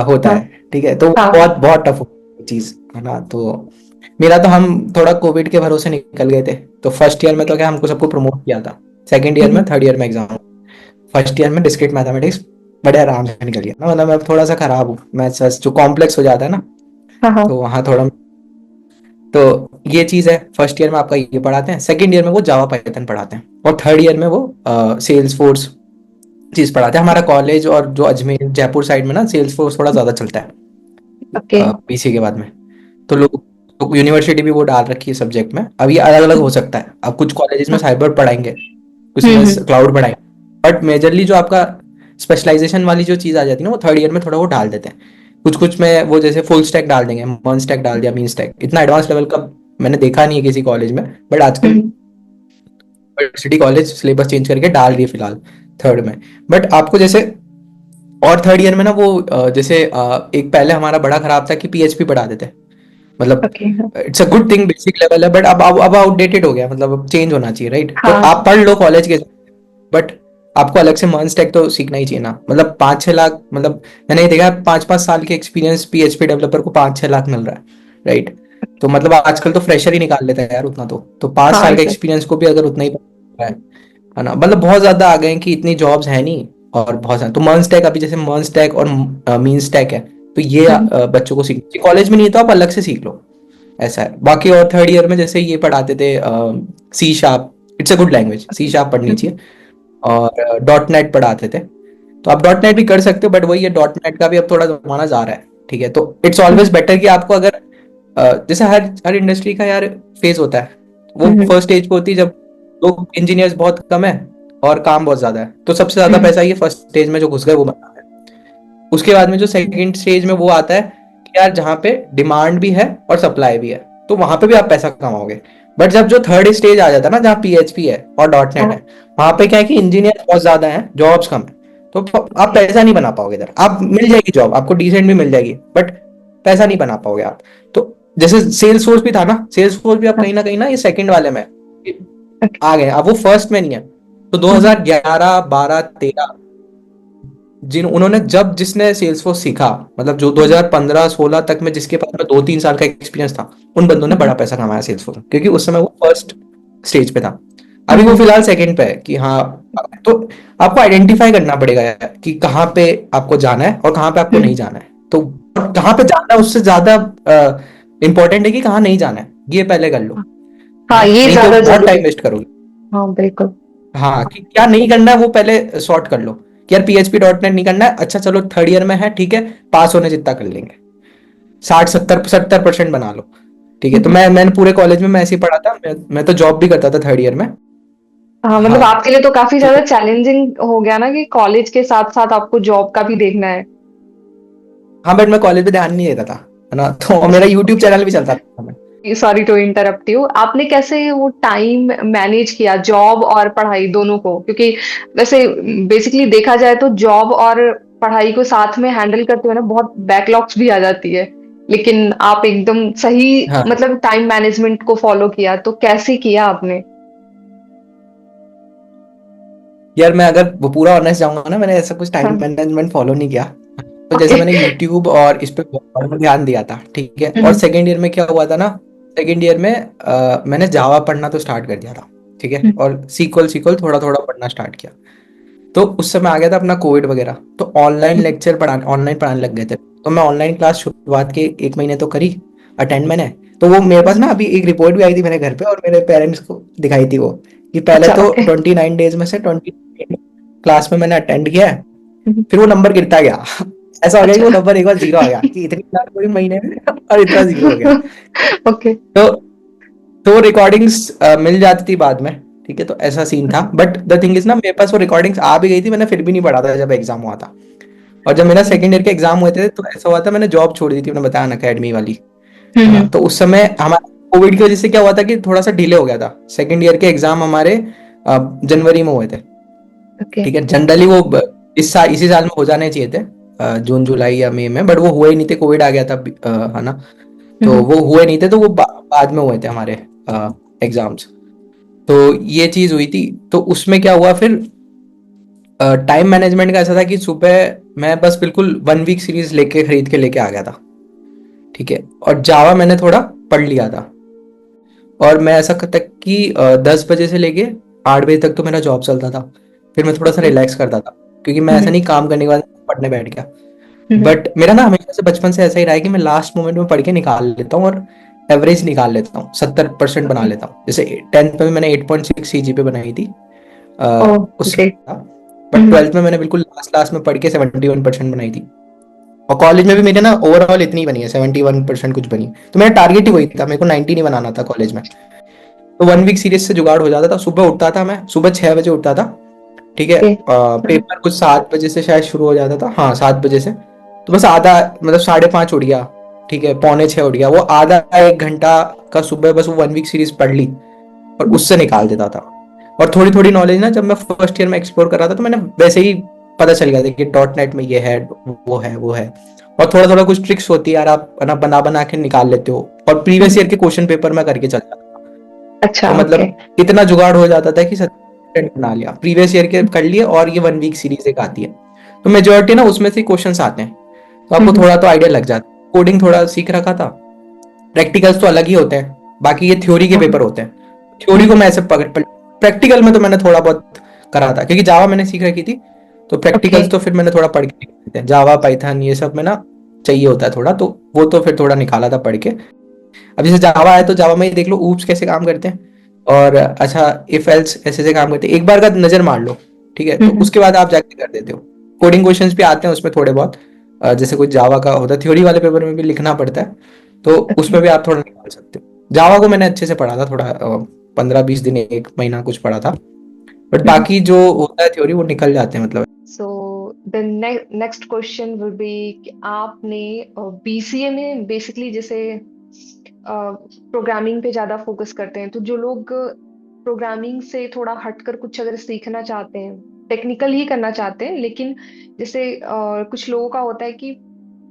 होता हाँ। है, ठीक है, तो हाँ। बहुत बहुत टफ चीज है ना। तो मेरा तो, हम थोड़ा कोविड के भरोसे निकल गए थे, तो फर्स्ट ईयर में तो क्या हमको सबको प्रमोट किया था, सेकंड ईयर में थर्ड ईयर में एग्जाम, फर्स्ट ईयर में डिस्क्रीट मैथमेटिक्स बड़े आराम से निकल गया ना, मतलब मैं थोड़ा सा खराब हूँ मैथ्स, जो कॉम्प्लेक्स हो जाता है ना, हाँ। हाँ। तो वहाँ थोड़ा, तो ये चीज है, फर्स्ट ईयर में आपका ये पढ़ाते हैं, सेकंड ईयर में वो जावा पाइथन पढ़ाते हैं, और थर्ड ईयर में वो सेल्स फोर्स चीज पढ़ाते हैं। हमारा कॉलेज और जो अजमेर जयपुर साइड में ना सेल्स फोर्स थोड़ा ज्यादा चलता है ओके। पीसी के बाद में, तो लोग यूनिवर्सिटी भी वो डाल रखी है सब्जेक्ट में। अब ये अलग अलग हो सकता है, अब कुछ कॉलेजेस में हाँ। साइबर पढ़ाएंगे, कुछ में हम्म। क्लाउड पढ़ाएंगे, बट मेजरली जो आपका स्पेशलाइजेशन वाली जो चीज आ जाती है ना, वो थर्ड ईयर में थोड़ा वो डाल देते हैं। कुछ कुछ में वो जैसे फुल स्टैक डाल देंगे, मर्न स्टैक डाल दिया, मीन स्टैक, इतना एडवांस लेवल का मैंने देखा नहीं है किसी कॉलेज में, बट आजकल हम्म। यूनिवर्सिटी कॉलेज सिलेबस चेंज करके डाल रही है फिलहाल थर्ड में। बट आपको जैसे, और थर्ड ईयर में ना वो जैसे एक पहले हमारा बड़ा खराब था कि पीएचपी पढ़ा देते, मतलब ओके। हाँ। It's a good thing basic level है, बट अब आउटडेटेड हो गया, मतलब अब चेंज होना चाहिए, राइट। तो हाँ। आप पढ़ लो कॉलेज के, बट आपको अलग से मर्न स्टैक तो सीखना ही चाहिए ना, मतलब 5-6 लाख, मतलब मैंने ये देखा 5-5 साल के एक्सपीरियंस पीएचपी डेवलपर को 5-6 लाख मिल रहा है, राइट। तो मतलब आजकल तो फ्रेशर ही निकाल लेता है यार उतना, तो 5 साल हाँ का सर। एक्सपीरियंस को भी अगर उतना ही है ना, मतलब बहुत ज्यादा आ गए हैं कि इतनी जॉब्स है नहीं, और बहुत सारे। तो मर्न स्टैक, अभी जैसे मर्न स्टैक और मीन स्टैक है, तो ये बच्चों को सीख, कॉलेज में नहीं है तो आप अलग से सीख लो, ऐसा है। बाकी और थर्ड ईयर में जैसे ये पढ़ाते थे C sharp, it's a good language, C sharp पढ़नी चाहिए, और डॉट नेट पढ़ाते थे। तो आप डॉट नेट भी कर सकते हो, बट वही है, डॉट नेट का भी अब थोड़ा जमाना जा रहा है, ठीक है। तो इट्स ऑलवेज बेटर कि आपको अगर जैसे हर हर इंडस्ट्री का यार फेज होता है, वो फर्स्ट स्टेज पे होती है जब लोग, इंजीनियर्स बहुत कम है और काम बहुत ज्यादा है, तो सबसे ज्यादा पैसा ये फर्स्ट स्टेज में जो घुस गए वो बनाता है। उसके बाद में जो सेकंड स्टेज में वो आता है कि यार जहाँ पे डिमांड भी है और सप्लाई भी है, तो वहां पे भी आप पैसा कमाओगे। बट जब जो थर्ड स्टेज आ जाता है ना, जहाँ पीएचपी है और डॉट नेट है, वहां पे क्या है कि इंजीनियर बहुत ज्यादा है, जॉब्स कम है, तो आप पैसा नहीं बना पाओगे इधर। आप मिल जाएगी जॉब, आपको डिसेंट भी मिल जाएगी, बट पैसा नहीं बना पाओगे आप। तो जैसे सेल्स फोर्स भी था ना, सेल्स फोर्स भी अब कहीं ना ये सेकंड वाले में आ गए, अब वो फर्स्ट में नहीं है। तो 2011 12 13 जिन उन्होंने, जब जिसने सेल्स फोर्स सीखा, मतलब जो 2015 16 तक में जिसके पास में 2-3 साल का एक्सपीरियंस था, उन बंदों ने बड़ा पैसा कमाया सेल्स फोर्स, क्योंकि उस समय वो फर्स्ट स्टेज पे था। अभी वो फिलहाल सेकंड पे है कि हाँ। तो आपको आइडेंटिफाई करना पड़ेगा यार कि कहाँ पे आपको जाना है और कहाँ पे आपको नहीं जाना है। तो कहाँ पे जाना है उससे ज्यादा इंपॉर्टेंट है कि कहाँ नहीं जाना है, ये पहले कर लो, हाँ, ये नहीं तो ज्यादा बहुत जरूरी टाइम है। वेस्ट करोगे। हाँ, बिल्कुल। हाँ, कि क्या नहीं करना है वो पहले सॉर्ट कर लो, कि यार पीएचपी डॉट नेट नहीं करना है, अच्छा चलो थर्ड ईयर में है, ठीक है, पास होने जितना कर लेंगे, 60-70% बना लो, ठीक है। तो मैंने पूरे कॉलेज में मैं ऐसे ही पढ़ा था, मैं तो जॉब भी करता था थर्ड ईयर में। हाँ, मतलब हाँ आपके लिए तो काफी तो ज्यादा चैलेंजिंग हो गया ना कि कॉलेज के साथ साथ आपको जॉब का भी देखना है। हाँ, बट मैं कॉलेज पे ध्यान नहीं देता था, है ना, तो मेरा यूट्यूब चैनल भी चलता था मैं। सॉरी टू इंटरप्ट यू, आपने कैसे वो टाइम मैनेज किया जॉब और पढ़ाई दोनों को? क्योंकि वैसे बेसिकली देखा जाए तो जॉब और पढ़ाई को साथ में हैंडल करते हुए ना बहुत बैकलॉग्स भी आ जाती है, लेकिन आप एकदम सही हाँ मतलब टाइम मैनेजमेंट को फॉलो किया, तो कैसे किया आपने? यार, मैं अगर वो पूरा ऑनेस्ट जाऊंगा ना, मैंने ऐसा कुछ टाइम हाँ। मैनेजमेंट फॉलो नहीं किया। तो जैसे ओके। मैंने यूट्यूब और इस पे बहुत ध्यान दिया था, ठीक है। और सेकेंड ईयर में क्या हुआ था ना, सेकेंड ईयर में मैंने जावा पढ़ना तो स्टार्ट कर दिया था, ठीक है, और सीक्वल सीक्वल थोड़ा थोड़ा पढ़ना स्टार्ट किया। तो उस समय आ गया था अपना कोविड वगैरह, तो ऑनलाइन लेक्चर पढ़ाने, ऑनलाइन पढ़ाने लग गए थे। तो मैं ऑनलाइन क्लास शुरुआत के 1 महीने तो करी, अटेंड मैंने। तो वो मेरे पास ना अभी एक रिपोर्ट भी आई थी मेरे घर पे, और मेरे पेरेंट्स को दिखाई थी वो, कि पहले अच्छा, तो ओके। 29 डेज में से 20 क्लास में मैंने अटेंड किया है, फिर वो नंबर गिरता गया। ऐसा हो गया कि अच्छा। वो नंबर एक बार जीरो आ गया, कि इतनी क्लास पूरी महीने में और इतना जीरो हो गया। ओके। तो तो रिकॉर्डिंग्स मिल जाती थी बाद में, ठीक है। तो ऐसा सीन था, बट द थिंग इज ना, मेरे पास वो रिकॉर्डिंग्स आ भी गई थी, मैंने फिर भी नहीं पढ़ा था जब एग्जाम हुआ था। और जब मेरा सेकंड ईयर के एग्जाम हुए थे, तो ऐसा हुआ था, मैंने जॉब छोड़ दी थी, मैंने बताया ना, अकेडमी वाली, है ना। तो उस समय हमारा कोविड की वजह से क्या हुआ था कि थोड़ा सा डिले हो गया था, सेकंड ईयर के एग्जाम हमारे जनवरी में हुए थे, ओके। ठीक है। जनरली वो इस साल, इसी साल में हो जाने चाहिए थे, जून जुलाई या मई में, बट वो हुए ही नहीं थे, कोविड आ गया था, है ना। तो वो हुए नहीं थे, तो वो बाद में हुए थे हमारे एग्जाम्स। तो ये चीज हुई थी। तो उसमें क्या हुआ फिर, टाइम मैनेजमेंट का ऐसा था कि सुबह मैं बस बिल्कुल 1 वीक सीरीज लेके खरीद के लेके आ गया था, ठीक है। और जावा मैंने थोड़ा पढ़ लिया था, और मैं ऐसा तक कि 10 बजे से लेके 8 बजे तक तो मेरा जॉब चलता था, फिर मैं थोड़ा सा रिलैक्स करता था, क्योंकि मैं ऐसा नहीं काम करने के बाद पढ़ने बैठ गया। बट मेरा ना हमेशा से बचपन से ऐसा ही रहा है कि मैं लास्ट मोमेंट में पढ़ के निकाल लेता हूँ, और एवरेज निकाल लेता हूँ, 70% बना लेता हूँ। जैसे 10th में मैंने 8.6 सीजीपीए बनाई थी, ओह, उस, ग्रेट। बट 12th में मैंने बिल्कुल लास्ट लास्ट में पढ़ के 71% बनाई थी। और कॉलेज में भी मेरे ना ओवरऑल इतनी बनी है, 71% कुछ बनी। तो मेरा टारगेट ही वही था, मेरे को 90 नहीं बनाना था कॉलेज में। तो 1 वीक सीरीज से जुगाड़ हो जाता था, सुबह उठता था, मैं सुबह 6 बजे उठता था, ठीक है। पेपर कुछ 7 बजे से शायद शुरू हो जाता था, हाँ 7 बजे से। तो बस आधा, मतलब 5:30 उठ गया, ठीक है, पौने 6 उठ गया, वो आधा 1 घंटा का सुबह बस वो 1 वीक सीरीज पढ़ ली, और उससे निकाल देता था। और थोड़ी थोड़ी नॉलेज ना, जब मैं फर्स्ट ईयर में एक्सप्लोर कर रहा था, तो मैंने वैसे ही पता चल गया था कि डॉट नेट में ये है, वो है, वो है। और थोड़ा थोड़ा कुछ ट्रिक्स होती है यार, आप ना बना बना के निकाल लेते हो, और प्रीवियस ईयर के क्वेश्चन पेपर में करके चलता था। अच्छा, तो ओके। मतलब इतना जुगाड़ हो जाता था कि 70% बना लिया, प्रीवियस ईयर के कर लिए, और ये 1 वीक सीरीज एक आती है, तो मेजोरिटी ना उसमें से क्वेश्चन आते हैं, तो आपको थोड़ा तो आइडिया लग जाता है। कोडिंग थोड़ा सीख रखा था, प्रैक्टिकल्स तो अलग ही होते हैं, बाकी ये थ्योरी के पेपर होते हैं। थ्योरी को मैं ऐसे पकड़, प्रैक्टिकल में तो मैंने थोड़ा बहुत करा था, क्योंकि जावा मैंने सीख रखी थी, तो ओके। प्रैक्टिकल्स तो फिर मैंने थोड़ा पढ़ के निकाले थे, जावा पाइथन ये सब में ना चाहिए होता है थोड़ा, तो वो तो फिर थोड़ा निकाला था पढ़ के। अब जैसे जावा है तो जावा में ही देख लो ऊप्स कैसे काम करते हैं, और अच्छा इफ एल्स ऐसे ऐसे काम करते हैं, एक बार का नजर मार लो, ठीक है, तो हम्म। उसके बाद आप जाके कर देते हो। कोडिंग क्वेश्चंस भी आते हैं उसमें थोड़े बहुत, जैसे कुछ जावा का होता है, थ्योरी वाले पेपर में भी लिखना पड़ता है, तो ओके। उसमें भी आप थोड़ा निकाल सकते हो। जावा को मैंने अच्छे से पढ़ा था थोड़ा, 15-20 दिन, एक महीना कुछ पढ़ा था, बट बाकी जो होता है थ्योरी वो निकल जाते हैं मतलब। So the next question will be कि आपने बीसीए में बेसिकली जैसे प्रोग्रामिंग पे ज्यादा फोकस करते हैं, तो जो लोग प्रोग्रामिंग से थोड़ा हटकर कुछ अगर सीखना चाहते हैं, टेक्निकल ही करना चाहते हैं, लेकिन जैसे कुछ लोगों का होता है कि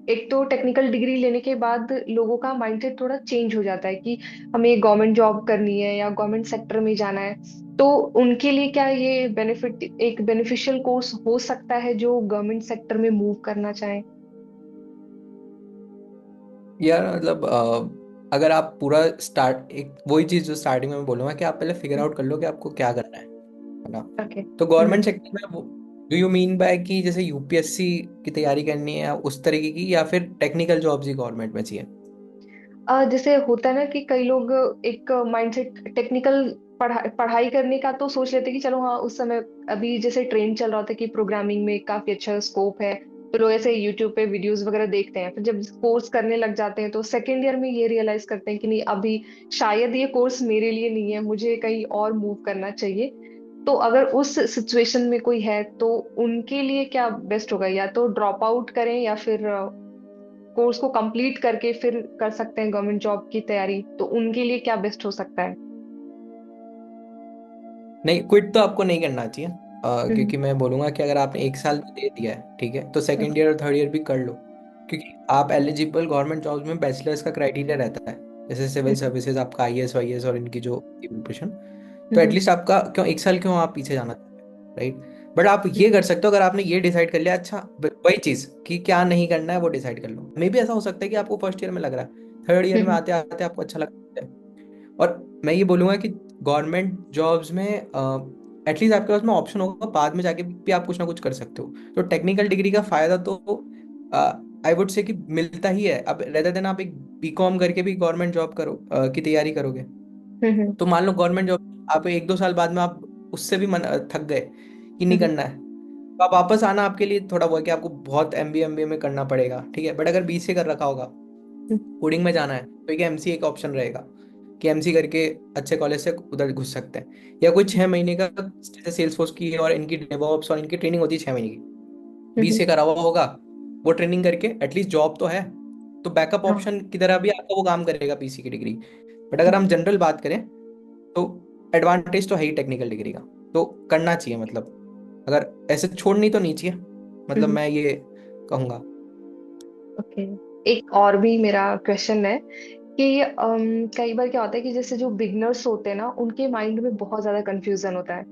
एक तो टेक्निकल डिग्री लेने के बाद लोगों का माइंडसेट थोड़ा चेंज हो जाता है कि हमें गवर्नमेंट जॉब करनी है या गवर्नमेंट सेक्टर में जाना है। तो उनके लिए क्या ये बेनिफिट एक बेनिफिशियल कोर्स हो सकता है जो गवर्नमेंट सेक्टर में मूव करना चाहे? यार मतलब अगर आप पूरा स्टार्ट, एक वही चीज़ जो स्टार्टिंग में मैं बोलूँगा कि आप पहले फिगर आउट कर लो कि आपको क्या करना है ना। ओके। तो गवर्नमेंट सेक्टर में वो, डू यू मीन बाय कि जैसे यूपीएससी की तैयारी करनी है या उस तरीके की, या फिर टेक्निकल जॉब्स ही गवर्नमेंट में चाहिए? जैसे होता है ना कि कई लोग एक माइंडसेट टेक्निकल पढ़ाई करने का तो सोच लेते हैं कि चलो हाँ उस समय अभी जैसे ट्रेंड चल रहा था कि प्रोग्रामिंग में काफी अच्छा स्कोप है, तो लोग ऐसे यूट्यूब पे वीडियोस वगैरह देखते हैं, फिर जब कोर्स करने लग जाते हैं तो सेकेंड ईयर में ये रियलाइज करते हैं कि नहीं अभी शायद ये कोर्स मेरे लिए नहीं है, मुझे कहीं और मूव करना चाहिए। तो अगर उस सिचुएशन में कोई है तो उनके लिए क्या बेस्ट होगा, या तो ड्रॉप आउट करें या फिर कोर्स को कंप्लीट करके फिर कर सकते हैं गवर्नमेंट जॉब की तैयारी, तो उनके लिए क्या बेस्ट हो सकता है? नहीं, क्विट तो आपको नहीं करना चाहिए, हम्म। क्योंकि मैं बोलूँगा कि अगर आपने एक साल भी दे दिया है, ठीक है, तो सेकेंड ईयर और थर्ड ईयर भी कर लो, क्योंकि आप एलिजिबल गवर्नमेंट जॉब्स में बैचलर्स का क्राइटेरिया रहता है, जैसे सिविल सर्विसेज आपका आईएएस वाईएएस और इनकी जो प्रिपरेशन, तो हम्म। एटलीस्ट आपका क्यों एक साल क्यों आप पीछे जाना चाहते हैं, राइट। बट आप ये कर सकते हो, अगर आपने ये डिसाइड कर लिया, अच्छा वही चीज़ कि क्या नहीं करना है वो डिसाइड कर लो, मे भी ऐसा हो सकता है कि आपको फर्स्ट ईयर में लग रहा है, थर्ड ईयर में हम्म। आते आते आपको अच्छा लगता है। और मैं ये बोलूँगा कि गवर्नमेंट जॉब्स में एटलीस्ट आपके पास में ऑप्शन होगा, बाद में जाके भी आप कुछ ना कुछ कर सकते हो। तो टेक्निकल डिग्री का फ़ायदा तो आई वुड से कि मिलता ही है। अब रेदर देन आप एक बीकॉम करके भी गवर्नमेंट जॉब करो, की तैयारी करोगे, हम्म। तो मान लो गवर्नमेंट जॉब आप 1-2 साल बाद में आप उससे भी थक गए कि नहीं हम्म। करना है, तो आप वापस आना आपके लिए थोड़ा वो है कि आपको बहुत एमबीए में करना पड़ेगा, ठीक है। बट अगर बीसीए कर रखा होगा, कोडिंग में जाना है, तो एक एमसीए एक ऑप्शन रहेगा कि एमसी करके अच्छे कॉलेज से उधर घुस सकते हैं, या कोई 6 महीने का, जैसे सेल्स फोर्स की और इनकी डेवऑप्स और इनकी ट्रेनिंग होती है 6 महीने की, हम्म। बीसीए करा हुआ होगा, वो ट्रेनिंग करके एटलीस्ट जॉब तो है, तो बैकअप हाँ। ऑप्शन की तरह भी आपका वो काम करेगा बीसीए की डिग्री। बट अगर हम जनरल बात करें तो एडवांटेज तो है ही टेक्निकल डिग्री का, तो करना चाहिए, मतलब अगर ऐसे छोड़नी तो नहीं चाहिए, मतलब मैं ये कहूँगा। ओके। एक और भी मेरा क्वेश्चन है कि कई बार क्या होता है कि जैसे जो बिगनर्स होते हैं ना उनके माइंड में बहुत ज्यादा कंफ्यूजन होता है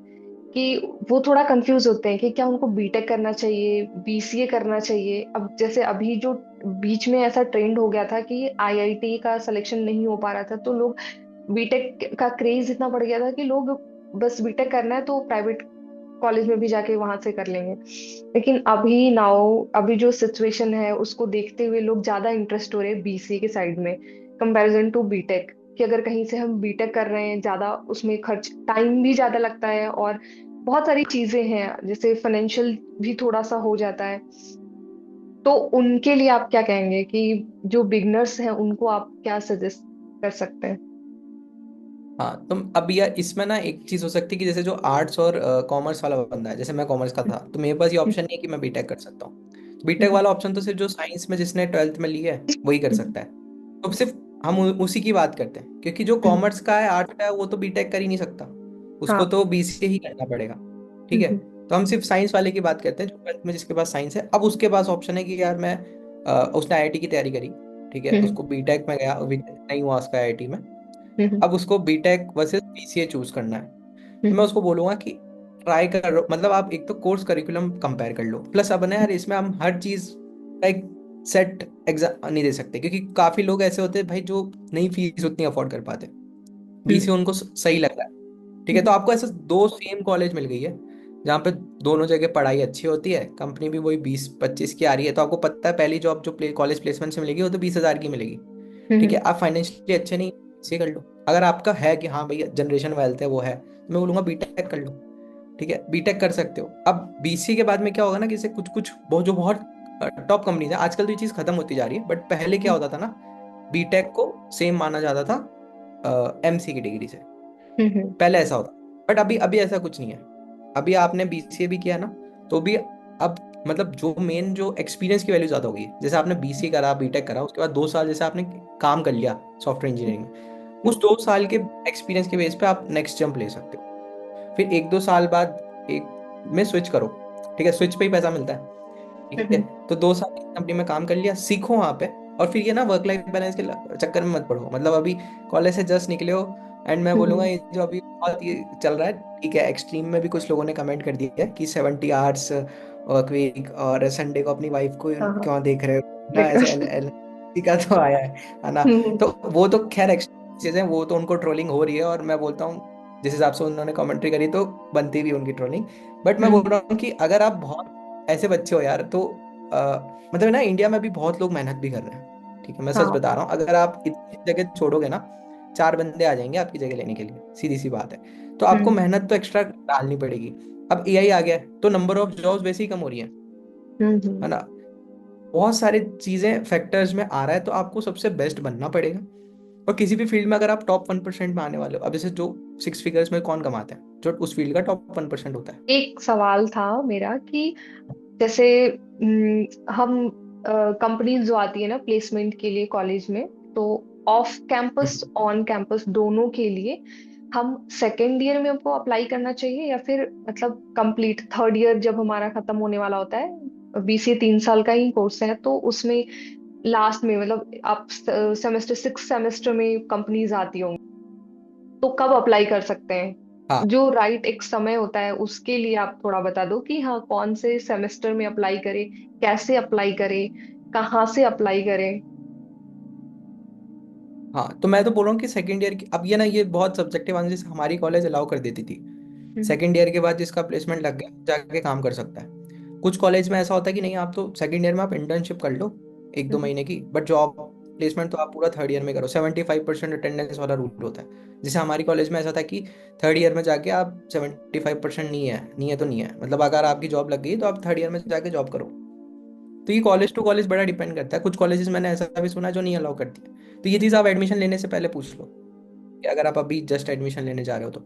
कि वो थोड़ा कंफ्यूज होते हैं कि क्या उनको बीटेक करना चाहिए, बीसीए करना चाहिए। अब जैसे अभी जो बीच में ऐसा ट्रेंड हो गया था कि आईआईटी का सिलेक्शन नहीं हो पा रहा था, तो लोग बीटेक का क्रेज इतना बढ़ गया था कि लोग बस बीटेक करना है तो प्राइवेट कॉलेज में भी जाके वहां से कर लेंगे। लेकिन अभी नाउ अभी जो सिचुएशन है उसको देखते हुए लोग ज्यादा इंटरेस्ट हो रहे हैं बीसीए के साइड में कंपैरिजन टू बीटेक, कि अगर कहीं से हम बीटेक कर रहे हैं ज्यादा उसमें खर्च टाइम भी ज्यादा लगता है और बहुत सारी चीजें हैं जैसे फाइनेंशियल भी थोड़ा सा हो जाता है। तो उनके लिए आप क्या कहेंगे कि जो बिगनर्स हैं उनको आप क्या सजेस्ट कर सकते हैं? हाँ, तो अब यार इसमें ना एक चीज़ हो सकती है कि जैसे जो आर्ट्स और कॉमर्स वाला बंदा है, जैसे मैं कॉमर्स का था, तो मेरे पास ये ऑप्शन नहीं है कि मैं बीटेक कर सकता हूँ। तो बीटेक हम्म। वाला ऑप्शन तो सिर्फ जो साइंस में जिसने 12th में ली है वही कर हम्म। सकता है। तो सिर्फ हम उसी की बात करते हैं, क्योंकि जो हम्म। कॉमर्स का है, आर्ट्स का है, वो तो बीटेक कर ही नहीं सकता, उसको हाँ। तो बीसीए ही करना पड़ेगा, ठीक है। हम्म। तो हम सिर्फ साइंस वाले की बात करते हैं, जो 12th में जिसके पास साइंस है, अब उसके पास ऑप्शन है कि यार मैं उसने आईआईटी की तैयारी करी, ठीक है, हम्म। उसको बीटेक में गया, नहीं हुआ उसका आईआईटी में, हम्म। अब उसको बीटेक वर्सेस बीसीए चूज करना है। तो मैं हम्म। उसको बोलूंगा कि ट्राई करो, मतलब आप एक तो कोर्स करिकुलम कंपेयर कर लो, प्लस अब ना यार इसमें हम हर चीज का एक सेट एग्जाम नहीं दे सकते, क्योंकि काफी लोग ऐसे होते हैं भाई जो नहीं फीस उतनी अफोर्ड कर पाते, हम्म। बीसीए उनको सही लग रहा है, ठीक है, तो आपको ऐसे दो सेम कॉलेज मिल गई है, जहाँ पे दोनों जगह पढ़ाई अच्छी होती है, कंपनी भी वही 20-25 की आ रही है, तो आपको पता है पहली जॉब जो कॉलेज प्लेसमेंट से मिलेगी वो तो 20,000 की मिलेगी। ठीक है, हम्म। आप फाइनेंशियली अच्छे नहीं, इसे कर लो। अगर आपका है कि हाँ भैया जनरेशन वेल्थ है वो है, तो मैं बोलूंगा बीटेक कर लो। ठीक है, बीटेक कर सकते हो। अब बीसी के बाद में क्या होगा ना कि जैसे कुछ कुछ बहुत जो बहुत टॉप कंपनीज है, आजकल तो ये चीज़ खत्म होती जा रही है, बट पहले क्या होता था ना, बीटेक को सेम माना जाता था एमसी की डिग्री से। हम्म। पहले ऐसा होता, बट अभी अभी ऐसा कुछ नहीं है। अभी आपने बीसीए भी किया ना, तो भी अब मतलब जो मेन जो एक्सपीरियंस की वैल्यू ज़्यादा होगी। जैसे आपने बीसीए करा, बीटेक करा, उसके बाद 2 साल जैसे आपने काम कर लिया सॉफ्टवेयर इंजीनियरिंग में, उस 2 साल के एक्सपीरियंस के बेस पे आप नेक्स्ट जंप ले सकते हो। फिर 1-2 साल बाद एक में स्विच करो। ठीक है, स्विच पे ही पैसा मिलता है। ठीक है, हम्म। तो 2 साल कंपनी में काम कर लिया, सीखो वहां पे। और फिर ये ना वर्क लाइफ बैलेंस के चक्कर में मत पड़ो। मतलब अभी कॉलेज से जस्ट निकले हो, एंड मैं बोलूंगा हम्म। ये जो अभी बहुत ये चल रहा है, ठीक है, एक्सट्रीम में भी कुछ लोगों ने कमेंट कर दिया है कि 70 आवर्स वर्क वीक, और संडे को अपनी वाइफ को हाँ हाँ। क्यों देख रहे हो ना, ऐसे देखो। का तो आया है ना। तो वो तो खैर एक्सट्रीम चीजें, वो तो उनको ट्रोलिंग हो रही है, और मैं बोलता हूँ जिस हिसाब से उन्होंने कमेंट्री करी तो बनती भी उनकी ट्रोलिंग। बट मैं बोल हम्म। रहा हूँ कि अगर आप बहुत ऐसे बच्चे हो यार, तो मतलब ना इंडिया में भी बहुत लोग मेहनत भी कर रहे हैं। ठीक है, मैं सच हाँ। बता रहा हूँ, अगर आप इतनी जगह छोड़ोगे ना, 4 बंदे आ जाएंगे आपकी जगह लेने के लिए, सीधी सी बात है। तो आपको हम्म। मेहनत तो एक्स्ट्रा डालनी पड़ेगी। अब एआई आ गया है, तो नंबर ऑफ जॉब्स वैसे ही कम हो रही है हम्म। ना। बहुत सारी चीजें फैक्टर्स में आ रहा है, तो आपको सबसे बेस्ट बनना पड़ेगा। और किसी भी फील्ड में अगर आप टॉप 1% में आने वाले हो, अब जैसे जो 6 फिगर्स में कौन कमाते हैं, जो उस फील्ड का टॉप 1% होता है। एक सवाल था मेरा कि जैसे हम कंपनीज जो आती है ना प्लेसमेंट के लिए कॉलेज में, तो off campus hmm. On campus दोनों के लिए हम सेकेंड ईयर में हमको अप्लाई करना चाहिए, या फिर मतलब कंप्लीट थर्ड ईयर जब हमारा खत्म होने वाला होता है, बीसीए 3 साल का ही कोर्स है, तो उसमें लास्ट में मतलब आप सेमेस्टर 6 सेमेस्टर में कंपनीज आती होंगी, तो कब अप्लाई कर सकते हाँ हैं? जो राइट एक समय होता है उसके लिए आप थोड़ा बता दो कि हाँ कौन से सेमेस्टर में अप्लाई करें, कैसे अप्लाई करें, कहाँ से अप्लाई करें। हाँ, तो मैं तो बोल रहा हूँ कि सेकंड ईयर की, अब ये ना ये बहुत सब्जेक्टिव आंसर, जैसे हमारी कॉलेज अलाउ कर देती थी हम्म। सेकंड ईयर के बाद जिसका प्लेसमेंट लग गया जाके काम कर सकता है। कुछ कॉलेज में ऐसा होता है कि नहीं, आप तो सेकंड ईयर में आप इंटर्नशिप कर लो 1-2 महीने की, बट जॉब प्लेसमेंट तो आप पूरा थर्ड ईयर में करो। 75% अटेंडेंस वाला रूल होता है। जैसे हमारी कॉलेज में ऐसा था कि थर्ड ईयर में जाके आप 75% नहीं है तो नहीं है, मतलब अगर आपकी जॉब लग गई तो आप थर्ड ईयर में जाके जॉब करो। तो ये कॉलेज टू कॉलेज बड़ा डिपेंड करता है। कुछ कॉलेजेस मैंने ऐसा भी सुना है जो नहीं अलाउ करती है। तो ये चीज़ आप एडमिशन लेने से पहले पूछ लो कि अगर आप अभी जस्ट एडमिशन लेने जा रहे हो तो।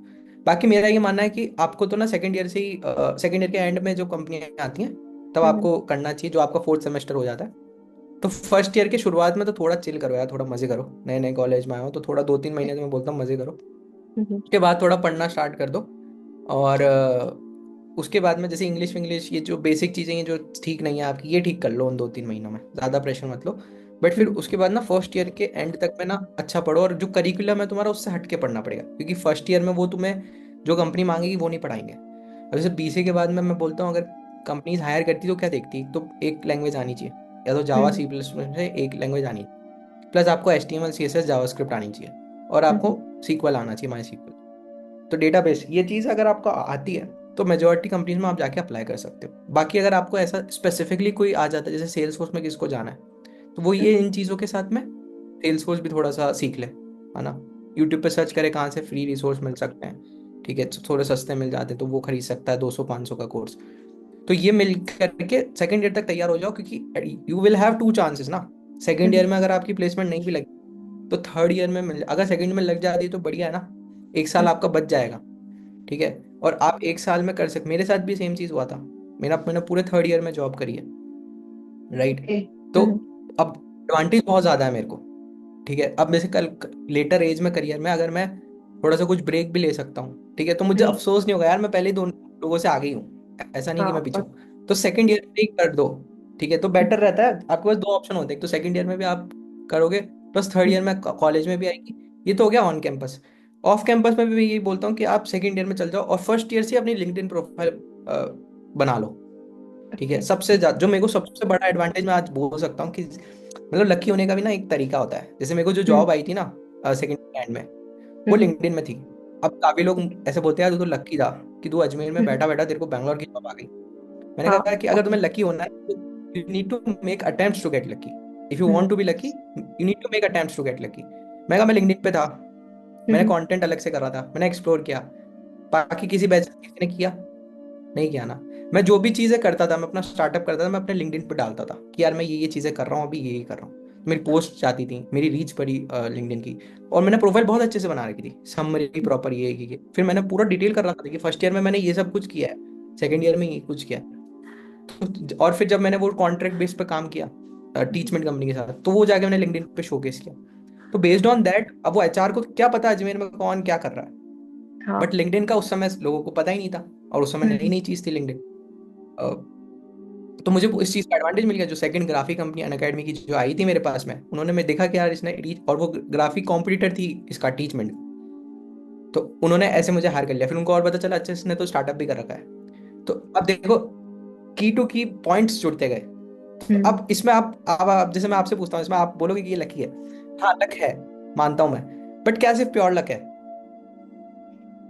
बाकी मेरा ये मानना है कि आपको तो ना सेकंड ईयर से ही, सेकंड ईयर के एंड में जो कंपनियां आती हैं तब हम्म। आपको करना चाहिए, जो आपका फोर्थ सेमेस्टर हो जाता है। तो फर्स्ट ईयर के शुरुआत में तो थोड़ा चिल करो यार, थोड़ा मजे करो, नए नए कॉलेज में आए हो तो थोड़ा 2-3 महीने तो मैं बोलता हूँ मजे करो। हम्म। उसके बाद थोड़ा पढ़ना स्टार्ट कर दो। और उसके बाद में जैसे इंग्लिश विंग्लिश, ये जो बेसिक चीज़ें हैं जो ठीक नहीं है आपकी, ये ठीक कर लो उन 2-3 महीनों में, ज़्यादा प्रेशर मत लो। बट फिर हम्म। उसके बाद ना फर्स्ट ईयर के एंड तक में ना अच्छा पढ़ो, और जो करिकुलम है तुम्हारा उससे हट के पढ़ना पड़ेगा, क्योंकि फर्स्ट ईयर में वो तुम्हें जो कंपनी मांगेगी वो नहीं पढ़ाएंगे। अब जैसे बीसीए के बाद में मैं बोलता हूँ, अगर कंपनीज हायर करती तो क्या देखती, तो एक लैंग्वेज आनी चाहिए, या तो जावा हम्म। सी प्लस से एक लैंग्वेज आनी, प्लस आपको H T M L C S S JavaScript आनी चाहिए, और आपको हम्म। सीक्वल आना चाहिए, माई सीक्वल। तो डेटाबेस ये चीज़ अगर आपको आती है तो मेजोरिटी कंपनीज में आप जाके अप्लाई कर सकते हो। बाकी अगर आपको ऐसा स्पेसिफिकली कोई आ जाता है, जैसे सेल्स फोर्स में किसको जाना है, तो वो ये इन चीज़ों के साथ में सेल्स फोर्स भी थोड़ा सा सीख ले, है ना। यूट्यूब पे सर्च करे कहाँ से फ्री रिसोर्स मिल सकते हैं, ठीक है, थोड़े सस्ते मिल जाते हैं तो वो खरीद सकता है 200-500 का कोर्स। तो ये मिल करके सेकंड ईयर तक तैयार हो जाओ, क्योंकि यू विल हैव 2 चांसेस ना। सेकंड ईयर हम्म। में अगर आपकी प्लेसमेंट नहीं भी लगी तो थर्ड ईयर में मिल, अगर सेकंड में लग जाती तो बढ़िया है ना, 1 साल आपका बच जाएगा। ठीक है, और आप 1 साल में कर सकते, मेरे साथ भी सेम चीज़ हुआ था। मेरा मैंने पूरे थर्ड ईयर में जॉब करी है, राइट। तो हम्म। अब एडवांटेज बहुत ज़्यादा है मेरे को। ठीक है, अब जैसे कल लेटर एज में करियर में अगर मैं थोड़ा सा कुछ ब्रेक भी ले सकता हूँ, ठीक है, तो मुझे हम्म। अफसोस नहीं होगा यार, मैं पहले ही 2 लोगों से आगे ही हूँ, ऐसा नहीं कि हाँ मैं पीछे हूँ। तो सेकंड ईयर में ही कर दो। ठीक है, तो बेटर रहता है, आपके पास 2 ऑप्शन होते हैं, एक तो सेकंड ईयर में भी आप करोगे, प्लस थर्ड ईयर में कॉलेज में भी आएगी। ये तो हो गया ऑन कैंपस। ऑफ कैंपस में भी यही बोलता हूँ कि आप सेकंड ईयर में चल जाओ, और फर्स्ट ईयर से अपनी लिंक्डइन प्रोफाइल बना लो। ठीक है, ओके। सबसे ज्यादा जो मेरे को सबसे बड़ा एडवांटेज मैं आज बोल सकता हूँ कि मतलब लकी होने का भी ना एक तरीका होता है। जैसे मेरे को जो हम्म। जॉब आई थी ना सेकंड हैंड में, वो हम्म। लिंक्डइन में थी। अब काफी लोग ऐसे बोलते हैं यार तू तो लकी था, कि तू अजमेर में बैठा बैठा तेरे को बैंगलोर की जॉब आ गई। मैंने हाँ। कहा कि अगर ओके। तुम्हें लकी होना है तो you need to make attempts to get lucky. If you want to be lucky you need to make attempts to get lucky. मैं कहा मैं लिंक्डइन पे था, मैंने कंटेंट अलग से कर रहा था, मैंने एक्सप्लोर किया। बाकी किसी बैच किसी ने किया नहीं किया ना। मैं जो भी चीज़ें करता था, मैं अपना स्टार्टअप करता था, मैं अपने लिंक्डइन पे डालता था कि यार मैं ये चीज़ें कर रहा हूँ, अभी ये कर रहा हूँ। मेरी पोस्ट जाती थी, मेरी रीच पड़ी लिंक्डइन की। और मैंने प्रोफाइल बहुत अच्छे से बना रखी थी, समरी प्रॉपर ये फिर मैंने पूरा डिटेल कर रखा था कि फर्स्ट ईयर में मैंने ये सब कुछ किया है, सेकेंड ईयर में ये कुछ किया है। और फिर जब मैंने वो कॉन्ट्रैक्ट बेस पे काम किया टीचमेंट कंपनी के साथ, तो वो जाके मैंने लिंक्डइन पे शोकेस किया। तो बेस्ड ऑन दैट अब वो एचआर को क्या पता अजमेर में कौन क्या कर रहा है। बट हाँ। लिंक्डइन का उस समय लोगों को पता ही नहीं था, और उस समय नई नई चीज थी लिंक्डइन। तो मुझे इस चीज का एडवांटेज मिल गया। जो सेकंड ग्राफिक कंपनी अनअकैडमी की जो आई थी मेरे पास में, उन्होंने मैं देखा कि यार इसने रीच, और वो ग्राफिक कॉम्पिटिटर थी इसका टीचमेंट, तो उन्होंने ऐसे मुझे हायर कर लिया। फिर उनको और पता चला अच्छा इसने तो स्टार्टअप भी कर रखा है। तो अब देखो की टू की पॉइंट्स जुड़ते गए। तो अब इसमें आप जैसे मैं आपसे पूछता हूँ, इसमें आप बोलोगे कि ये लकी है। हाँ लक है, मानता हूं मैं। बट क्या सिर्फ प्योर लक है?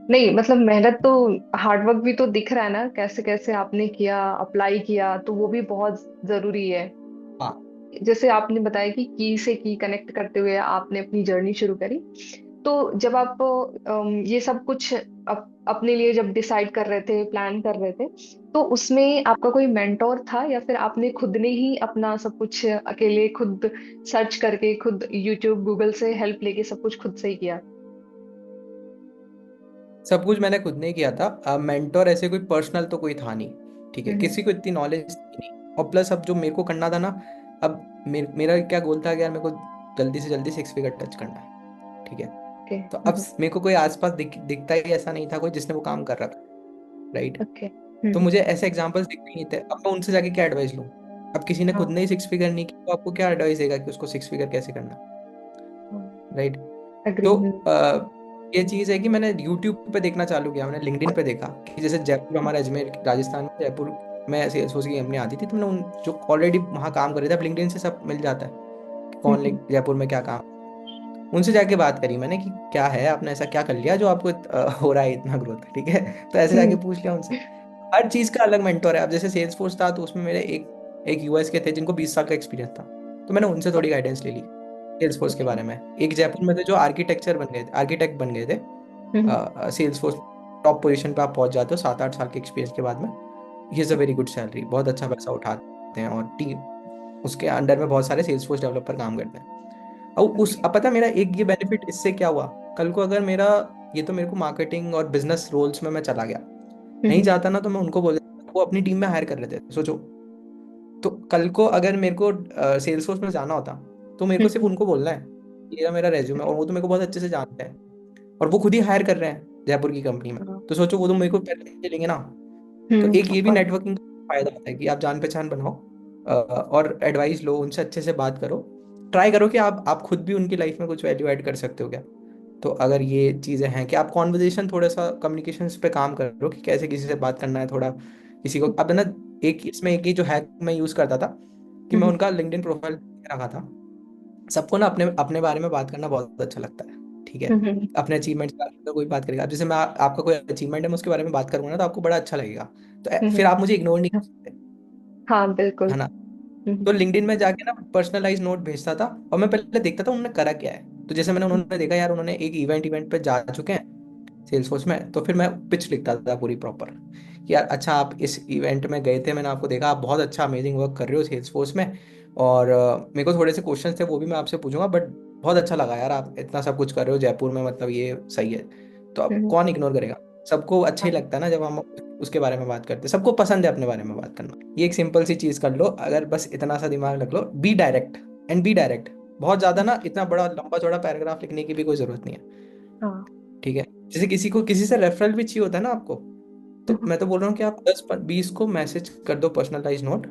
नहीं, मतलब मेहनत तो, हार्डवर्क भी तो दिख रहा है ना, कैसे कैसे आपने किया, अप्लाई किया, तो वो भी बहुत जरूरी है। हाँ। जैसे आपने बताया कि से की कनेक्ट करते हुए आपने अपनी जर्नी शुरू करी। तो जब आप ये सब कुछ अपने लिए जब डिसाइड कर रहे थे, प्लान कर रहे थे, तो उसमें आपका कोई मेंटोर था या फिर आपने खुद ने ही अपना सब कुछ अकेले खुद सर्च करके, खुद यूट्यूब गूगल से हेल्प लेके सब कुछ खुद से ही किया? सब कुछ मैंने खुद ने किया था। मेंटोर ऐसे कोई पर्सनल तो कोई था नहीं, ठीक है, हम्म। किसी को इतनी नॉलेज थी नहीं। और प्लस अब जो मेरे को करना था ना, अब मेरा क्या गोल था कि यार मेरे को जल्दी से जल्दी सिक्स फिगर टच करना है, ठीक है। ओके। तो अब मेरे को कोई आसपास दिखता ही ऐसा नहीं था कोई जिसने वो काम कर रखा, राइट। ओके। तो मुझे ऐसे एग्जांपल्स दिखते नहीं थे। अब मैं उनसे जाके क्या एडवाइस लूँ? अब किसी ने खुद हाँ। ने ही सिक्स फिगर नहीं किया तो आपको क्या एडवाइस देगा कि उसको सिक्स फिगर कैसे करना, राइट। एग्री। तो ये चीज़ है कि मैंने यूट्यूब पे देखना चालू किया, मैंने लिंक्डइन पे देखा कि जैसे जयपुर, हमारा अजमेर राजस्थान में जयपुर में ऐसे एसोसी की कंपनी आती थी, तो मैंने उन जो ऑलरेडी वहाँ काम कर रहे थे, अब लिंक्डइन से सब मिल जाता है कि कौन जयपुर में क्या काम। उनसे जाके बात करी मैंने कि क्या है, आपने ऐसा क्या कर लिया जो आपको हो रहा है इतना ग्रोथ, ठीक है। तो ऐसे जाके पूछ लिया उनसे। हर चीज़ का अलग मेंटोर है। अब जैसे सेल्स फोर्स था तो उसमें मेरे एक एक यूएस के थे जिनको 20 साल का एक्सपीरियंस था, तो मैंने उनसे थोड़ी गाइडेंस ले ली सेल्स फोर्स के ओके। बारे में। एक जयपुर में थे जो आर्किटेक्ट बन गए थे सेल्स फोर्स। टॉप पोजीशन पे आप पहुंच जाते हो 7-8 साल के एक्सपीरियंस के बाद में। He is a very good salary, बहुत अच्छा पैसा उठाते हैं, और टीम उसके अंडर में बहुत सारे सेल्स फोर्स डेवलपर काम करते हैं। और उस ओके। अब पता है मेरा एक ये बेनिफिट इससे क्या हुआ, कल को अगर मेरा ये तो मेरे को मार्केटिंग और बिजनेस रोल्स में मैं चला गया, नहीं जाता ना तो मैं उनको बोल देता, वो अपनी टीम में हायर कर लेते, सोचो। तो कल को अगर मेरे को सेल्स फोर्स में जाना होता तो मेरे को सिर्फ उनको बोलना है ये मेरा रेज्यूमे, और वो तो मेरे को बहुत अच्छे से जानते हैं, और वो खुद ही हायर कर रहे हैं जयपुर की कंपनी में। तो सोचो वो तो मेरे को पहले लेंगे ना। तो एक ये ऑफ भी कोर्स। नेटवर्किंग का फायदा होता है कि आप जान पहचान बनाओ और एडवाइस लो उनसे, अच्छे से बात करो, ट्राई करो कि आप खुद भी उनकी लाइफ में कुछ वैल्यू ऐड कर सकते हो क्या। तो अगर ये चीज़ें हैं कि आप कॉन्वर्जेशन, थोड़ा सा कम्युनिकेशन पे काम करो कि कैसे किसी से बात करना है, थोड़ा किसी को अब है ना। एक इसमें एक ही जो हैक मैं यूज़ करता था कि मैं उनका लिंक्डइन प्रोफाइल रखा था। सबको ना अपने अपने बारे में बात करना बहुत अच्छा लगता है, ठीक है। अपने अचीवमेंट्स के बारे में तो कोई बात करेगा। अब जैसे मैं आपका कोई अचीवमेंट है मैं उसके बारे में बात करूंगा ना तो आपको बड़ा अच्छा लगेगा। तो फिर आप मुझे इग्नोर नहीं कर सकते, हाँ, बिल्कुल। है ना। तो लिंक्डइन में जाके ना पर्सनलाइज नोट भेजता था, और मैं पहले देखता था उन्होंने करा क्या है। तो जैसे मैंने उन्होंने देखा यार उन्होंने एक इवेंट पे जा चुके हैं सेल्स फोर्स में, तो फिर मैं पिच लिखता था पूरी प्रॉपर कि यार अच्छा आप इस इवेंट में गए थे, मैंने आपको देखा आप बहुत अच्छा अमेजिंग वर्क कर रहे हो सेल्स फोर्स में, और मेरे को थोड़े से क्वेश्चन थे वो भी मैं आपसे पूछूंगा, बट बहुत अच्छा लगा यार आप इतना सब कुछ कर रहे हो जयपुर में, मतलब ये सही है। तो अब कौन इग्नोर करेगा? सबको अच्छा ही हाँ। लगता है ना जब हम उसके बारे में बात करते हैं, सबको पसंद है अपने बारे में बात करना। ये एक सिंपल सी चीज कर लो, अगर बस इतना सा दिमाग रख लो, be direct and be direct. बहुत ज्यादा ना इतना बड़ा लंबा चौड़ा पैराग्राफ लिखने की भी कोई जरूरत नहीं है, हाँ। ठीक है। जैसे किसी को किसी से रेफरल भी चाहिए होता है ना आपको, तो मैं तो बोल रहा हूँ कि आप 10-20 को मैसेज कर दो पर्सनलाइज नोट,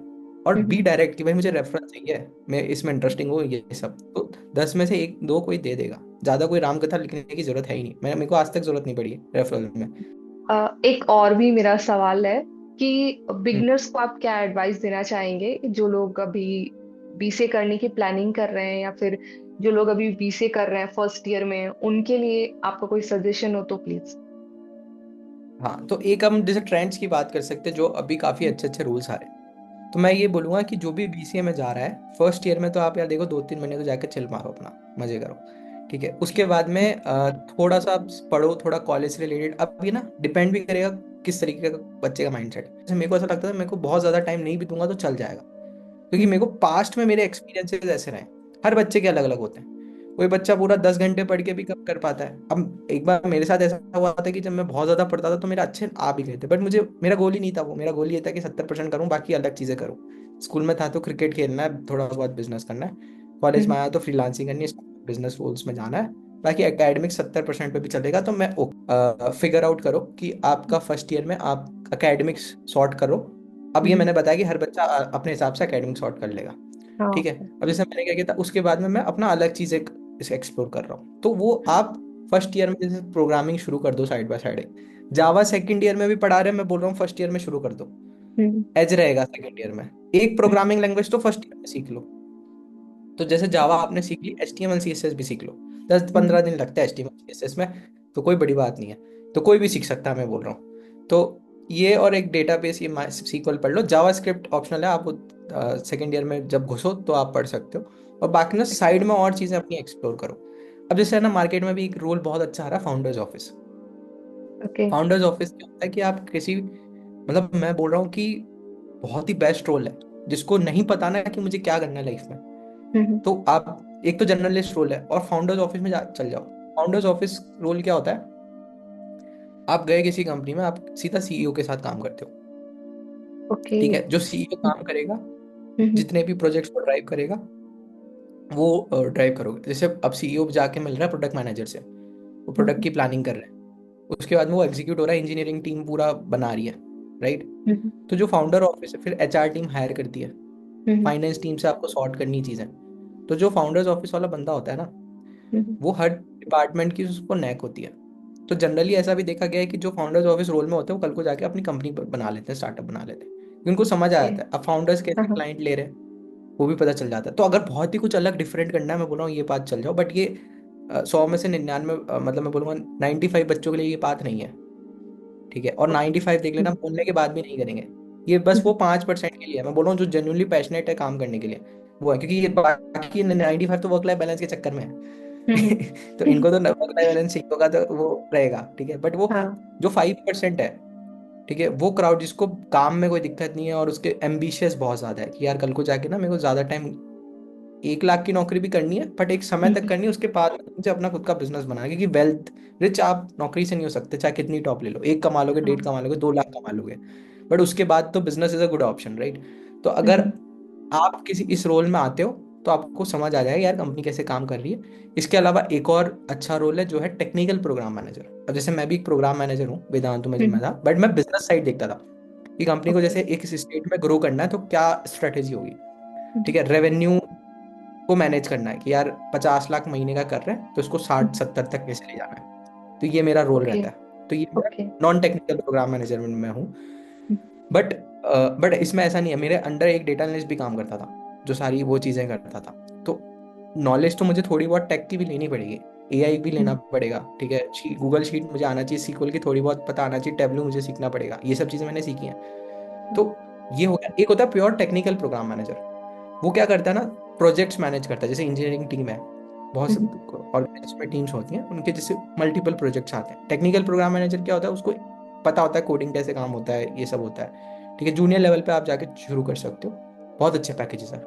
और बी डायरेक्ट कि भाई मुझे रेफरल चाहिए, मैं इसमें इंटरेस्टिंग हूँ ये सब। तो 10 में से एक दो कोई दे देगा, ज्यादा कोई राम कथा लिखने की जरूरत है ही नहीं। मेरे को आज तक जरूरत नहीं पड़ी रेफरल में। एक और भी मेरा सवाल है कि हम्म। बिगनर्स को आप क्या एडवाइस देना चाहेंगे, जो लोग अभी बीसीए करने की प्लानिंग कर रहे हैं, या फिर जो लोग अभी बीसीए कर रहे हैं फर्स्ट ईयर में, उनके लिए आपका कोई सजेशन हो तो प्लीज। हाँ, तो एक हम जैसे ट्रेंड्स की बात कर सकते हैं, जो अभी काफ़ी अच्छे अच्छे रूल्स आ रहे हैं। तो मैं ये बोलूँगा कि जो भी बीसीए में जा रहा है, फर्स्ट ईयर में तो आप यार देखो 2-3 महीने तो जाके चिल मारो, अपना मजे करो, ठीक है। उसके बाद में थोड़ा सा पढ़ो, थोड़ा कॉलेज से रिलेटेड। अब ये ना डिपेंड भी करेगा किस तरीके का बच्चे का माइंडसेट। जैसे मेरे को ऐसा लगता था मेरे को बहुत ज़्यादा टाइम नहीं भी दूंगा तो चल जाएगा, क्योंकि मेरे को पास्ट में मेरे एक्सपीरियंसेस ऐसे रहे। हर बच्चे के अलग अलग होते हैं। कोई बच्चा पूरा 10 घंटे पढ़ के भी कम कर पाता है। अब एक बार मेरे साथ ऐसा हुआ था कि जब मैं बहुत ज़्यादा पढ़ता था तो मेरे अच्छे आ भी गए थे, बट मुझे मेरा गोल ही नहीं था वो। मेरा गोल ये था कि 70% करूँ, बाकी अलग चीज़ें करूँ। स्कूल में था तो क्रिकेट खेलना है, थोड़ा बहुत बिजनेस करना है। कॉलेज में आया तो फ्रीलांसिंग करनी है, बिजनेस रूल्स में जाना है। बाकी एकेडमिक 70% पे भी चलेगा तो मैं फिगर आउट करो कि आपका फर्स्ट ईयर में आप एकेडमिक्स सॉर्ट करो। अब ये मैंने बताया कि हर बच्चा अपने हिसाब से एकेडमिक सॉर्ट कर लेगा, ठीक है। हाँ। अब जैसे मैंने क्या किया था, उसके बाद में मैं अपना अलग चीज़ एक इसे एक्सप्लोर कर रहा हूँ। तो वो आप फर्स्ट ईयर में जैसे प्रोग्रामिंग शुरू कर दो side by side. Java second year में भी पढ़ा रहे हैं, मैं बोल रहा हूँ फर्स्ट ईयर में शुरू कर दो। एज रहेगा सेकंड ईयर में। एक प्रोग्रामिंग लैंग्वेज तो फर्स्ट ईयर में सीख लो। तो जैसे जावा आपने सीख ली, HTML CSS भी सीख लो। 10-15 दिन लगता है HTML CSS में, तो कोई बड़ी बात नहीं है। तो कोई भी सीख सकता है, मैं बोल रहा हूँ। तो ये और एक डेटाबेस, ये SQL पढ़ लो। जावा स्क्रिप्ट ऑप्शनल है, आप सेकेंड ईयर में जब घुसो तो आप पढ़ सकते हो। और बाकी ना साइड में और चीज़ें अपनी एक्सप्लोर करो। अब जैसे है ना, मार्केट में भी एक रोल बहुत अच्छा आ रहा है, founders office. Okay. Founders office क्या होता है कि आप किसी, मतलब मैं बोल रहा हूँ कि बहुत ही बेस्ट रोल है। जिसको नहीं पता ना कि मुझे क्या करना है लाइफ में, तो आप एक तो जर्नलिस्ट रोल है और फाउंडर्स ऑफिस में चल जाओ। फाउंडर्स ऑफिस रोल क्या होता है, आप गए किसी कंपनी में, आप सीधा सीईओ के साथ काम करते हो, ओके। ठीक है। जो सीईओ काम करेगा, जितने भी प्रोजेक्ट्स को ड्राइव करेगा, वो ड्राइव करोगे। जैसे अब सीईओ जाके मिल रहा है प्रोडक्ट मैनेजर से, वो प्रोडक्ट की प्लानिंग कर रहे हैं। उसके बाद में वो एग्जीक्यूट हो रहा है, इंजीनियरिंग टीम पूरा बना रही है, राइट। तो जो फाउंडर ऑफिस है, फिर एचआर टीम हायर करती है, फाइनेंस टीम से आपको सॉर्ट करनी चीज़ें। तो जो फाउंडर्स ऑफिस वाला बंदा होता है ना, वो हर डिपार्टमेंट की उसको नैक होती है। तो जनरली ऐसा भी देखा गया है कि जो फाउंडर्स ऑफिस रोल में होते हैं वो कल को जाके अपनी कंपनी बना लेते हैं, स्टार्टअप बना लेते हैं, क्योंकि उनको समझ आ ओके। जाता है अब फाउंडर्स कैसे क्लाइंट ले रहे हैं, वो भी पता चल जाता है। तो अगर बहुत ही कुछ अलग डिफरेंट करना है, मैं बोल रहा हूँ ये बात चल जाओ। बट ये 100 में से 99, मतलब मैं बोलूँगा 95 बच्चों के लिए ये बात नहीं है, ठीक है। और 95 देख लेना, बोलने के बाद भी नहीं करेंगे। ये बस वो 5% के लिए है, मैं बोल रहा हूँ जो जेन्युइनली पैशनेट है काम करने के लिए, वो है। क्योंकि ये बाकी 95 तो वर्क लाइफ बैलेंस के चक्कर में है। तो इनको तो वर्क लाइफ बैलेंस चाहिए होगा तो वो रहेगा, ठीक है। बट वो हाँ। जो 5% है, ठीक है, वो क्राउड जिसको काम में कोई दिक्कत नहीं है और उसके एम्बिशियस बहुत ज्यादा है कि यार कल को जाके ना मेरे को ज्यादा टाइम, 1 लाख की नौकरी भी करनी है बट एक समय तक करनी है, उसके बाद में मुझे अपना खुद का बिजनेस बनाना है। क्योंकि वेल्थ, रिच आप नौकरी से नहीं हो सकते, चाहे कितनी टॉप ले लो। एक कमा लोगे, डेढ़ हाँ। कमा लोगे, 2 लाख कमा लोगे, बट उसके बाद तो business is a good option, right. तो अगर आप किसी इस रोल में आते हो तो आपको समझ आ जाएगा यार कंपनी कैसे काम कर रही है। इसके अलावा एक और अच्छा रोल है जो है टेक्निकल प्रोग्राम मैनेजर। अब जैसे मैं भी एक प्रोग्राम मैनेजर हूँ वेदांतु में, जब मैं था, बट मैं बिजनेस साइड देखता था कि कंपनी को ओके। जैसे एक स्टेट में ग्रो करना है तो क्या स्ट्रेटेजी होगी, ठीक है। रेवेन्यू को मैनेज करना है कि यार 50 लाख महीने का कर रहे हैं तो उसको 60-70 तक कैसे ले जाना है, तो ये मेरा रोल ओके। रहता है। तो ये मेरा okay. Non technical program manager में हूँ। बट बट इसमें ऐसा नहीं है, मेरे अंडर एक डेटा एनालिस्ट भी काम करता था जो सारी वो चीज़ें करता था। तो नॉलेज तो मुझे थोड़ी बहुत टेक की भी लेनी पड़ेगी, एआई भी लेना पड़ेगा, ठीक है। गूगल शीट मुझे आना चाहिए, सीक्वल की थोड़ी बहुत पता आना चाहिए, टेबलू मुझे सीखना पड़ेगा, ये सब चीज़ें मैंने सीखी हैं। तो ये हो गया। एक होता है प्योर टेक्निकल प्रोग्राम मैनेजर, वो क्या करता है ना, प्रोजेक्ट्स मैनेज करता है। जैसे इंजीनियरिंग टीम है, बहुत से ऑर्गेनाइजेशन में टीम्स होती हैं, उनके जैसे मल्टीपल प्रोजेक्ट्स आते हैं। टेक्निकल प्रोग्राम मैनेजर क्या होता है, उसको पता होता है कोडिंग कैसे काम होता है, ये सब होता है, ठीक है। जूनियर लेवल पे आप जाके शुरू कर सकते हो, बहुत अच्छे पैकेजेस हैं।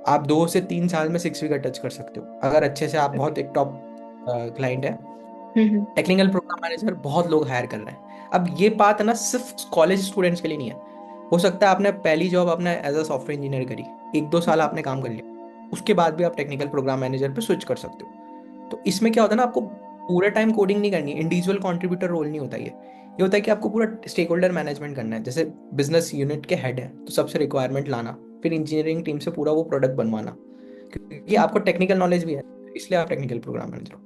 आप 2 से 3 साल में 6 फिगर टच कर सकते हो अगर अच्छे से आप, बहुत एक टॉप क्लाइंट है। टेक्निकल प्रोग्राम मैनेजर बहुत लोग हायर कर रहे हैं। अब ये बात है ना, सिर्फ कॉलेज स्टूडेंट्स के लिए नहीं है। हो सकता है आपने पहली जॉब आपने एज अ सॉफ्टवेयर इंजीनियर करी, 1-2 साल आपने काम कर लिया, उसके बाद भी आप टेक्निकल प्रोग्राम मैनेजर पे स्विच कर सकते हो। तो इसमें क्या होता है ना, आपको पूरे टाइम कोडिंग नहीं करनी है, इंडिविजुअल कंट्रीब्यूटर रोल नहीं होता ये होता है कि आपको पूरा स्टेक होल्डर मैनेजमेंट करना है। जैसे बिजनेस यूनिट के हेड है तो सबसे रिक्वायरमेंट लाना, फिर इंजीनियरिंग टीम से पूरा वो प्रोडक्ट बनवाना, क्योंकि आपको टेक्निकल नॉलेज भी है, इसलिए आप टेक्निकल प्रोग्राम मैनेजर हो।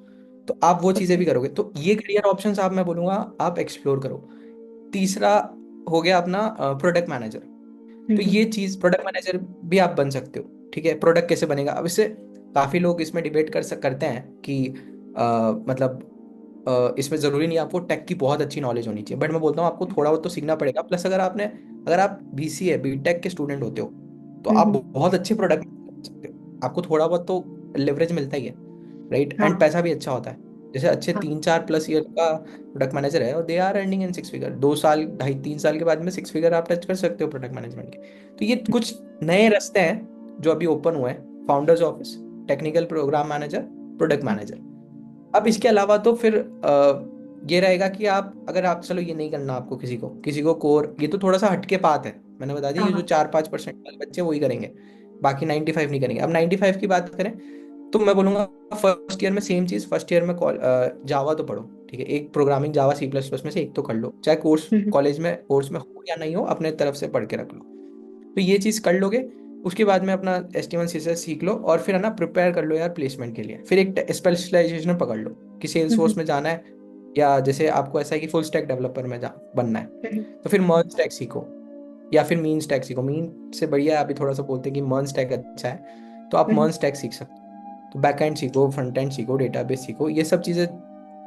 तो आप वो चीज़ें ओके। भी करोगे, तो ये करियर ऑप्शंस आप, मैं बोलूँगा आप एक्सप्लोर करो। तीसरा हो गया अपना प्रोडक्ट मैनेजर। तो ये चीज़ प्रोडक्ट मैनेजर भी आप बन सकते हो, ठीक है। प्रोडक्ट कैसे बनेगा, अब इससे काफ़ी लोग इसमें डिबेट करते हैं कि मतलब इसमें ज़रूरी नहीं आपको टेक की बहुत अच्छी नॉलेज होनी चाहिए, बट मैं बोलता हूँ आपको थोड़ा बहुत तो सीखना पड़ेगा। प्लस अगर आप बीसीए बीटेक के स्टूडेंट होते हो तो आप हम्म। बहुत अच्छे प्रोडक्ट बना सकते हो। आपको थोड़ा बहुत तो लेवरेज मिलता ही है, राइट? एंड हाँ पैसा भी अच्छा होता है। जैसे अच्छे हाँ। 3-4+ ईयर का प्रोडक्ट मैनेजर है और they are earning in 6 figure. 2 साल, ढाई 3 साल के बाद में 6 फिगर आप टच कर सकते हो प्रोडक्ट मैनेजमेंट के। तो ये कुछ नए रास्ते हैं जो अभी ओपन हुए हैं। Founders office, technical program manager, product manager. अब इसके अलावा तो फिर ये रहेगा कि आप, अगर आप, चलो ये नहीं करना आपको, किसी को कोर, ये तो थोड़ा सा हटके पात है, मैंने बता दी। हाँ ये जो हाँ। 4-5% वाले बच्चे वही करेंगे, बाकी 95 नहीं करेंगे। अब 95 की बात करें तो मैं बोलूंगा फर्स्ट ईयर में सेम चीज, फर्स्ट ईयर में जावा तो पढ़ो, ठीक है? एक प्रोग्रामिंग जावा C++ में से एक तो कर लो, चाहे कोर्स हम्म कोर्स में हो या नहीं हो, अपने तरफ से पढ़ के रख लो। तो ये चीज़ कर लोगे, उसके बाद में अपना HTML CSS सीख लो, और फिर है ना प्रिपेयर कर लो यार प्लेसमेंट के लिए। फिर एक स्पेशलाइजेशन पकड़ लो कि सेल्स फोर्स हम्म में जाना है, या जैसे आपको ऐसा है कि फुल स्टैक डेवलपर में जा बनना है, हम्म तो फिर मर्ज स्टैक सीखो, या फिर मीन स्टैक सीखो। मीन से बढ़िया है, अभी थोड़ा सा बोलते हैं कि मर्ज स्टैक अच्छा है, तो आप हम्म मर्ज स्टैक सीख सकते हो। तो बैक एंड सीखो, फ्रंट एंड सीखो, डेटाबेस सीखो, ये सब चीज़ें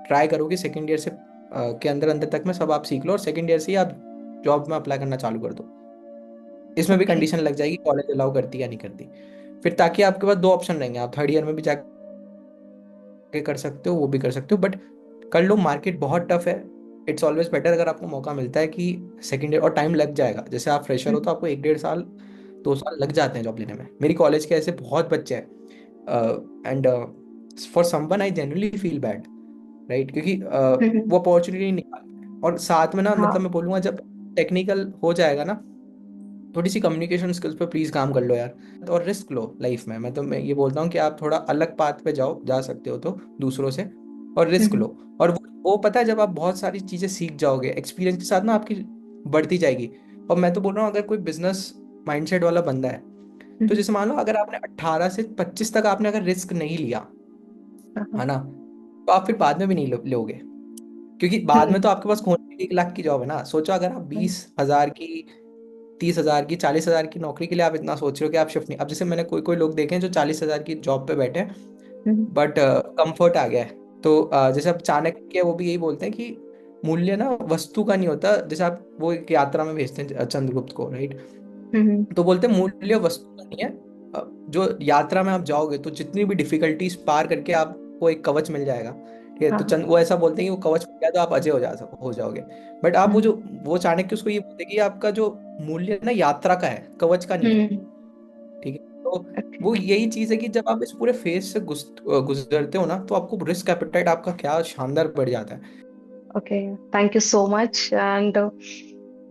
ट्राई करो कि सेकेंड ईयर से के अंदर अंदर तक में सब आप सीख लो, और सेकेंड ईयर से ही आप जॉब में अप्लाई करना चालू कर दो। इसमें भी ओके। कंडीशन लग जाएगी कॉलेज अलाउ करती है या नहीं करती। फिर ताकि आपके पास दो ऑप्शन रहेंगे, आप थर्ड ईयर में भी जाके कर सकते हो, वो भी कर सकते हो, बट कर लो। मार्केट बहुत टफ है। इट्स ऑलवेज बेटर अगर आपको मौका मिलता है कि सेकेंड ईयर, और टाइम लग जाएगा। जैसे आप फ्रेशर हो तो आपको 1-1.5 साल, 2 साल लग जाते हैं जॉब लेने में। मेरी कॉलेज के ऐसे बहुत बच्चे हैं, and for someone I generally feel bad, right? क्योंकि हम्म। वो अपॉर्चुनिटी नहीं निकाल, और साथ में ना, मतलब हाँ। मैं बोलूँगा जब टेक्निकल हो जाएगा ना, थोड़ी सी कम्युनिकेशन स्किल्स पे प्लीज काम कर लो यार, और रिस्क लो लाइफ में। मैं ये बोलता हूँ कि आप थोड़ा अलग पाथ पे जा सकते हो तो दूसरों से, और रिस्क हम्म लो। और वो पता है, जब आप बहुत सारी चीजें सीख जाओगे एक्सपीरियंस के साथ ना, आपकी बढ़ती जाएगी। और मैं तो बोल रहा हूँ, अगर कोई बिजनेस माइंडसेट वाला बंदा है, तो हम्म। जैसे मान लो अगर आपने 18 से 25 तक आपने अगर रिस्क नहीं लिया, हाँ हाँ। है ना, तो आप फिर बाद में भी नहीं लोगे। क्योंकि बाद में हम्म तो आपके पास खोने की 1 लाख की जॉब है ना। सोचो अगर आप 20,000 की, 30,000 की, 40,000 की नौकरी के लिए आप इतना सोच रहे हो कि आप शिफ्ट नहीं। अब जैसे मैंने कोई कोई लोग देखे हैं जो 40,000 की जॉब पे बैठे हैं, हम्म। बट कंफर्ट आ गया है। तो जैसे अब चाणक्य है, वो भी यही बोलते हैं कि मूल्य ना वस्तु का नहीं होता। जैसे आप वो एक यात्रा में भेजते हैं चंद्रगुप्त को, राइट? हम्म। तो बोलते हैं मूल्य वस्तु का नहीं है। जो यात्रा में आप जाओगे तो जितनी भी डिफिकल्टीज पार करके आपको एक कवच मिल जाएगा, ठीक है? तो हाँ। वो ऐसा बोलते हैं कि वो कवच मिल गया तो आप अजय हो जाओगे। बट आप हम्म वो चाणक्य उसको ये बोलते हैं कि आपका जो मूल्य है ना यात्रा का है, कवच का नहीं है, हम्म। ठीक है? तो ओके। वो यही चीज है कि जब आप इस पूरे फेज से गुजरते हो ना, तो आपको रिस्क एपेटाइट आपका क्या शानदार बढ़ जाता है। Okay. Thank you so much. And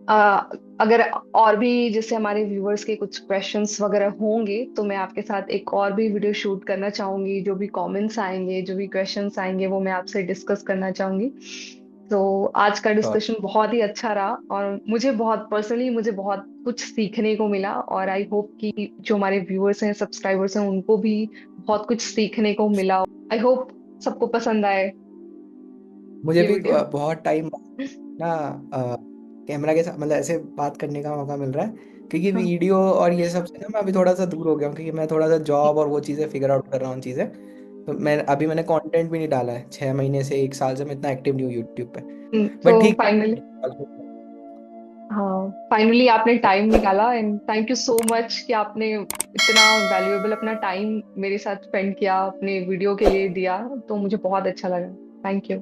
अगर और भी जैसे हमारे व्यूअर्स के कुछ क्वेश्चंस वगैरह होंगे तो मैं आपके साथ एक और भी वीडियो शूट करना चाहूंगी। जो भी कमेंट्स आएंगे, जो भी क्वेश्चंस आएंगे, वो मैं आपसे डिस्कस करना चाहूंगी। तो आज का और डिस्कशन बहुत ही अच्छा रहा, और मुझे बहुत पर्सनली मुझे बहुत कुछ सीखने को मिला, और आई होप कि जो हमारे व्यूअर्स हैं, सब्सक्राइबर्स हैं, उनको भी बहुत कुछ सीखने को मिला। आई होप सबको पसंद आए मुझे ये भी वीडियो। बहुत टाइम ना कैमरा के साथ मतलब ऐसे बात करने का मौका मिल रहा है, क्योंकि हाँ। वीडियो और ये सब से ना मैं अभी थोड़ा सा दूर हो गया हूँ, क्योंकि मैं थोड़ा सा जॉब और वो चीज़ें फिगर आउट कर रहा हूँ चीज़ें। तो मैंने कंटेंट भी नहीं डाला है 6 महीने से, 1 साल से मैं इतना एक्टिव नहीं हूँ यूट्यूब पे। तो बट ठीक फाइनली, है। हाँ फाइनली आपने टाइम निकाला, and thank you so much कि आपने इतना वैल्यूएबल अपना टाइम मेरे साथ स्पेंड किया, अपने वीडियो के लिए दिया। तो मुझे बहुत अच्छा लगा। Thank you.